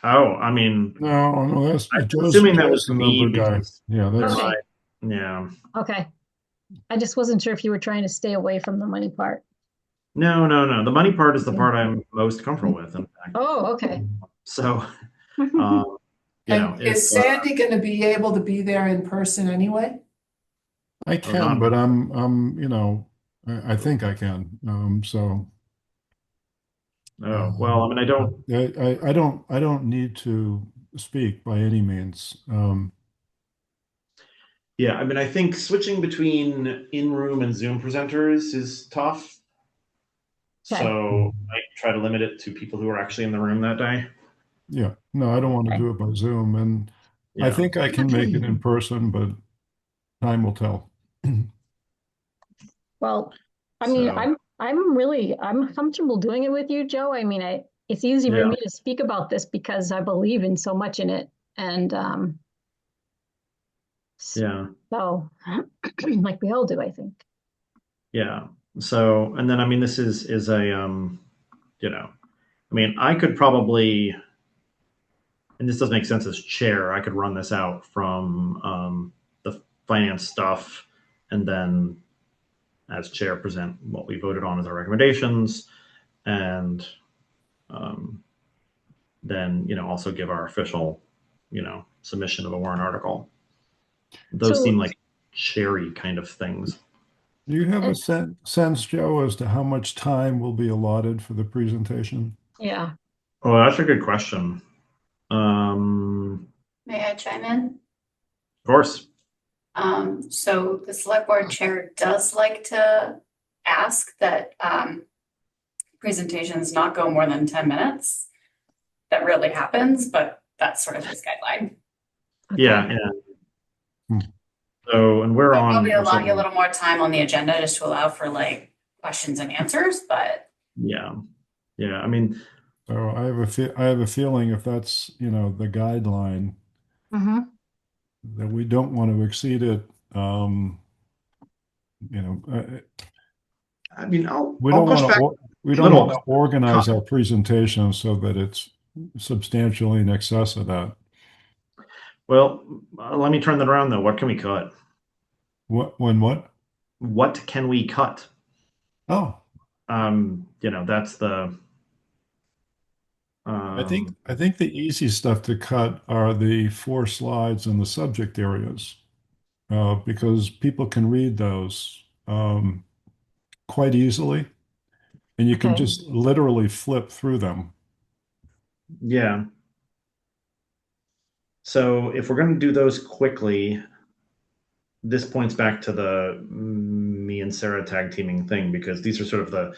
Oh, I mean, No, that's I'm Joe's assuming that was the me number guy. because Yeah, that's Okay. yeah. Okay. I just wasn't sure if you were trying to stay away from the money part. No. The money part is the part I'm most comfortable with, in fact. Oh, okay. So, Oh, And if is Sandy gonna be able to be there in person anyway? I Oh, can, not- but I think I can. So oh, well, I mean, I don't. I don't need to speak by any means. Yeah, I mean, I think switching between in-room and Zoom presenters is tough. So I try to limit it to people who are actually in the room that day. Yeah, no, I don't want to Okay. do it by Zoom, and I Yeah. think I can make it in person, but time will tell. well, I mean, So, I'm comfortable doing it with you, Joe. I mean, it's easy for yeah. me to speak about this because I believe in so much in it. And Yeah. so like we all do, I think. Yeah. So, and then I mean, this is a I mean, I could probably, and this does make sense as chair, I could run this out from the finance stuff, and then as chair present what we voted on as our recommendations, and um, then also give our official submission of a warrant article. Those So, seem like cherry kind of things. Do you have a and- sense, Joe, as to how much time will be allotted for the presentation? yeah, Oh, that's a good question. Of May I chime in? course. So the select board chair does like to ask that presentations not go more than 10 minutes. That rarely happens, but that's sort of his guideline. okay. Yeah, and Hmm. so, and we're I'll on. probably allow you a little more time on the agenda just to allow for like questions and answers, but Yeah, yeah. I mean, So I have a feeling if that's, the guideline, Mhm. that we don't want to exceed it. You know, I mean, we I'll don't push want back to we a don't little. want to organize our presentation so that it's substantially in excess of that. Well, let me turn that around though. What can we cut? What? What can we cut? Oh, That's the. I think the easy stuff to cut are the 4 slides and the subject areas, because people can read those quite easily, and you can Okay. just literally flip through them. Yeah. So if we're going to do those quickly, this points back to the me and Sarah tag teaming thing because these are sort of the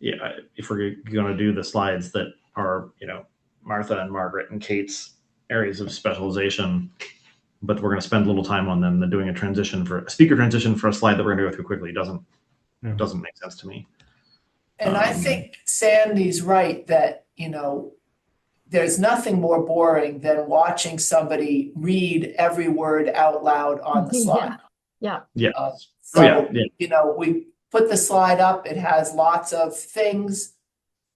if we're going to do the slides that are Martha and Margaret and Kate's areas of specialization, but we're going to spend a little time on them. Then doing a speaker transition for a slide that we're going to go through quickly doesn't make sense to me. And I think Sandy's right that, there's nothing more boring than watching somebody read every word out loud on the slide. Yeah. Yeah. So, yeah. We put the slide up, it has lots of things,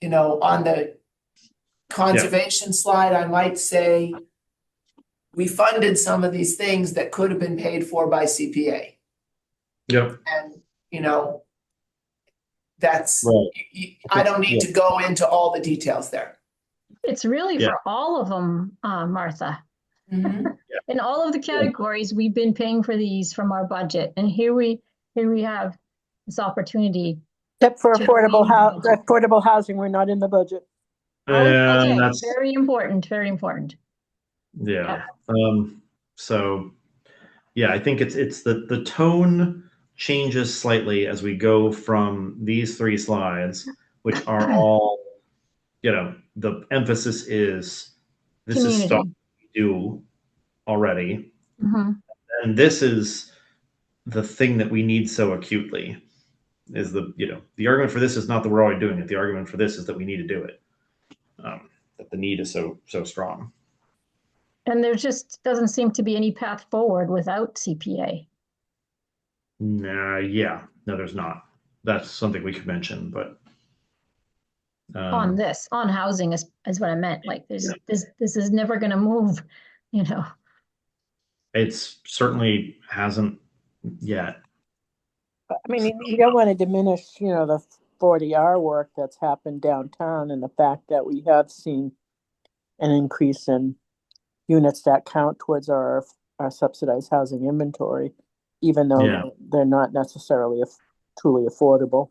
on the conservation slide, I might say, we funded some of these things that could have been paid for by CPA. Yep. And, That's, Right. I don't need to go into all the details there. It's really Yeah. for all of them, Martha. Mhm. In all of the categories, we've been paying for these from our budget, and here we have this opportunity. Except for To change the budget. affordable housing, we're not in the budget. Oh, okay, that's very important, very important. yeah. So yeah, I think it's the tone changes slightly as we go from these three slides, which are all, the emphasis is this is stuff Community. we do already, Mhm. and this is the thing that we need so acutely. Is the argument for this is not that we're already doing it. The argument for this is that we need to do it. That the need is so strong. And there just doesn't seem to be any path forward without CPA. Nah, yeah, no, there's not. That's something we could mention, but On housing is what I meant. Like this is never going to move, it's certainly hasn't yet. I mean, you don't want to diminish, the 40-hour work that's happened downtown and the fact that we have seen an increase in units that count towards our subsidized housing inventory, even though they're not necessarily truly affordable.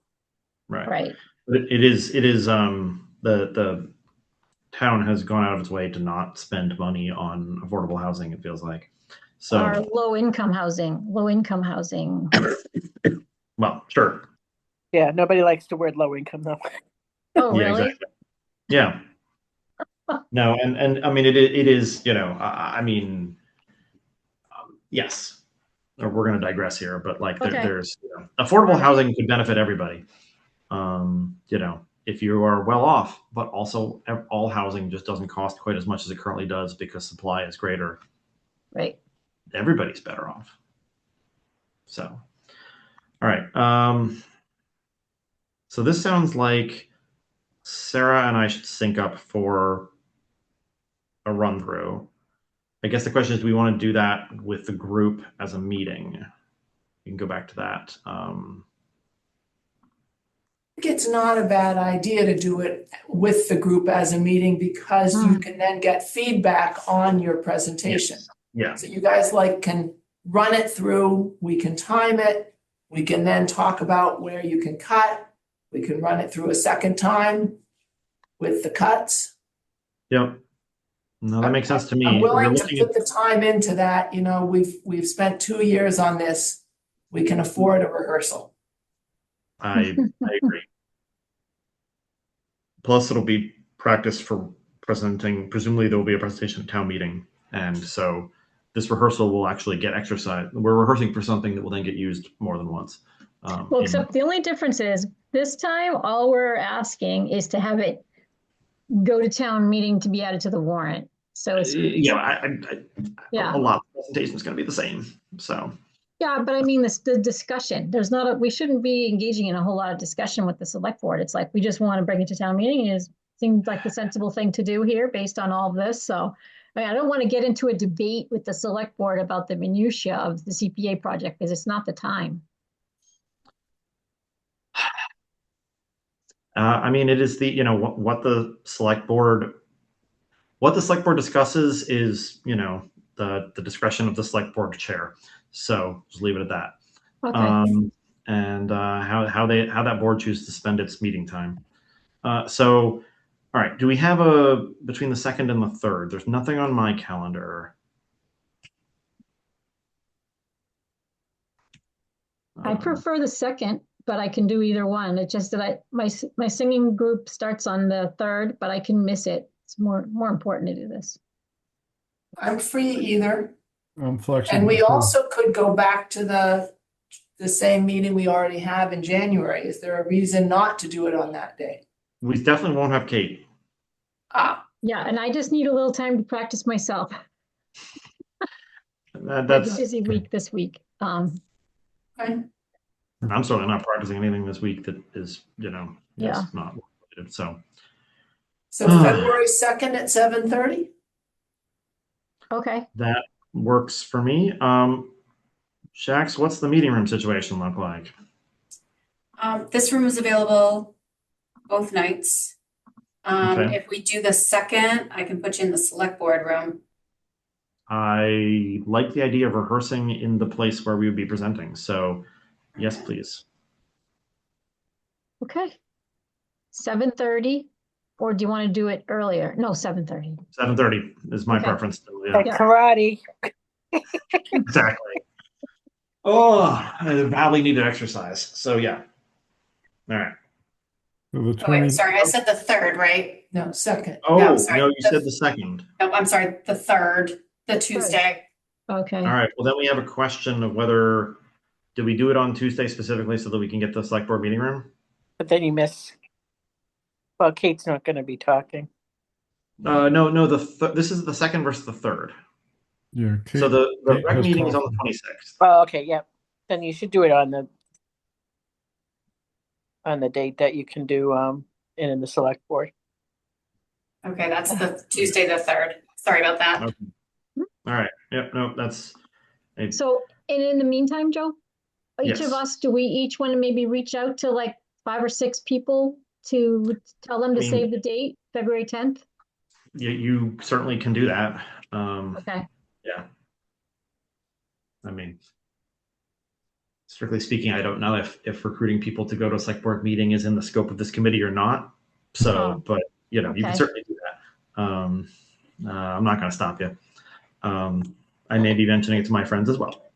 Right. Right. But it is the town has gone out of its way to not spend money on affordable housing, it feels like. So Our low income housing. well, sure. Yeah, nobody likes the word low income though. Oh, Yeah, really? exactly. Yeah. No, and I mean it is, I mean, yes. Or we're going to digress here, but like Okay. there's affordable housing could benefit everybody. If you are well off, but also all housing just doesn't cost quite as much as it currently does because supply is greater. Right. Everybody's better off. So, all right. So this sounds like Sarah and I should sync up for a run through. I guess the question is, do we want to do that with the group as a meeting? You can go back to that. I think it's not a bad idea to do it with the group as a meeting because you can then get feedback on your presentation. Yeah. So you guys can run it through, we can time it, we can then talk about where you can cut, we can run it through a second time with the cuts. Yep. No, that makes sense to me. I'm willing We're to put the time into that. We've spent 2 years on this. We can afford a rehearsal. I agree. Plus, it'll be practice for presenting. Presumably, there will be a presentation at town meeting, and so this rehearsal will actually get exercise. We're rehearsing for something that will then get used more than once. Well, except the only difference is this time, all we're asking is to have it go to town meeting to be added to the warrant. So it's a lot of the presentation is going to be the same. So yeah, but I mean the discussion. We shouldn't be engaging in a whole lot of discussion with the select board. It's like we just want to bring it to town meeting. It seems like the sensible thing to do here based on all of this. So I don't want to get into a debate with the select board about the minutia of the CPA project because it's not the time. I mean, it is what the select board discusses is the discretion of the select board chair. So just leave it at that. Okay. And how that board chooses to spend its meeting time. So, all right. Do we have between the 2nd and the 3rd? There's nothing on my calendar. I prefer the 2nd, but I can do either one. It's just that my singing group starts on the 3rd, but I can miss it. It's more important to do this. I'm free either. I'm flexible. And we also could go back to the same meeting we already have in January. Is there a reason not to do it on that day? We definitely won't have Kate. Yeah, and I just need a little time to practice myself. That's a busy week this week. Okay. I'm certainly not practicing anything this week that is, not related. So February 2nd at 7:30? Okay. That works for me. Shax, what's the meeting room situation look like? This room is available both nights. Okay. If we do the second, I can put you in the select board room. I like the idea of rehearsing in the place where we would be presenting. So, yes, please. Okay. 7:30, or do you want to do it earlier? No, 7:30. 7:30 is my Okay. preference. Yeah, Like karate. exactly. Oh, I badly needed exercise. So, yeah. All right. The Oh, wait, attorney, sorry, I said the third, right? No, second. Oh, No, sorry. no, you said the second. No, I'm sorry, the third, the Tuesday. Okay. All right. Well, then we have a question of whether do we do it on Tuesday specifically so that we can get the select board meeting room? But then you miss. Well, Kate's not going to be talking. No. This is the second versus the third. yeah, So Kate, the Kate rec has meeting is on the coffee. 26th. Oh, okay, yep. Then you should do it on the date that you can do in the select board. Okay, that's the Tuesday, the third. Sorry about that. Okay. All right. Yep. No, that's So, and in the meantime, Joe, each Yes. of us, do we each want to maybe reach out to like 5 or 6 people to tell them to I mean- save the date, February 10th? you certainly can do that. Okay. Yeah. I mean, strictly speaking, I don't know if recruiting people to go to a select board meeting is in the scope of this committee or not. So, Oh, but you can okay. certainly do that. I'm not going to stop you. I may be mentioning it to my friends as well.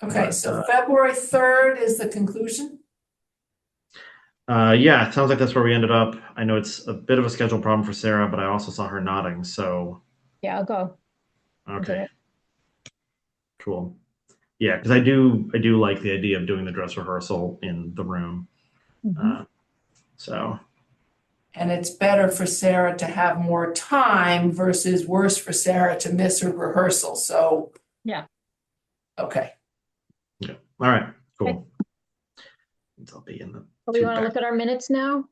Okay, so February 3rd is the conclusion? Yeah, it sounds like that's where we ended up. I know it's a bit of a schedule problem for Sarah, but I also saw her nodding. So, Yeah, I'll go. I'll do okay, it. cool. Yeah, because I do like the idea of doing the dress rehearsal in the room. Mhm. So, And it's better for Sarah to have more time versus worse for Sarah to miss her rehearsal, so. Yeah. Okay, yeah. All right, cool. Okay. I'll be in the. So we want to look at our minutes now?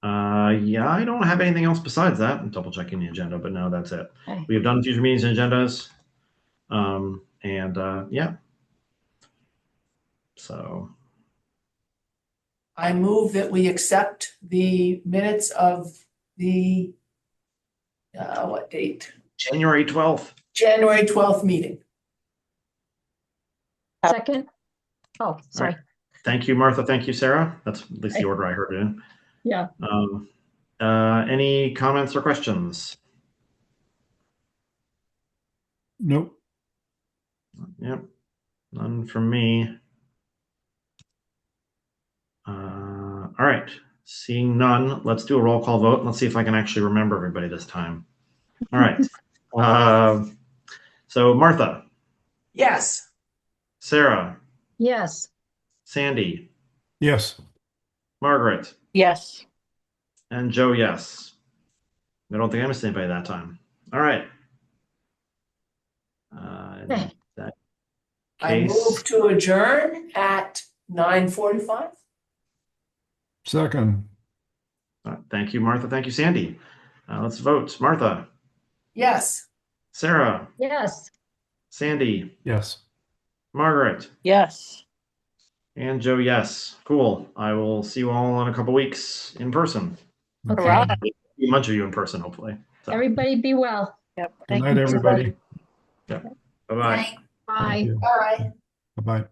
Yeah, I don't have anything else besides that. I'm double checking the agenda, but no, that's it. Okay. We have done future meetings and agendas. Yeah. So, I move that we accept the minutes of the, what date? January 12th. January 12th meeting. Second? Oh, sorry. Thank you, Martha. Thank you, Sarah. That's at least the order I heard it in. Yeah. Any comments or questions? Nope. Yep. None from me. All right. Seeing none, let's do a roll call vote. Let's see if I can actually remember everybody this time. All right. So Martha, Yes. Sarah, Yes. Sandy, Yes. Margaret, Yes. and Joe, yes. I don't think I missed anybody that time. All right. In that I case, move to adjourn at 9:45. Second. thank you, Martha. Thank you, Sandy. Let's vote. Martha, Yes. Sarah, Yes. Sandy, Yes. Margaret, Yes. and Joe, yes. Cool. I will see you all in a couple weeks in person. Okay. Hurrah. A bunch of you in person, hopefully. So, Everybody be well. Yep. Good Thank night, you. everybody. bye-bye. Bye. Bye. Thank you. Bye. Bye-bye.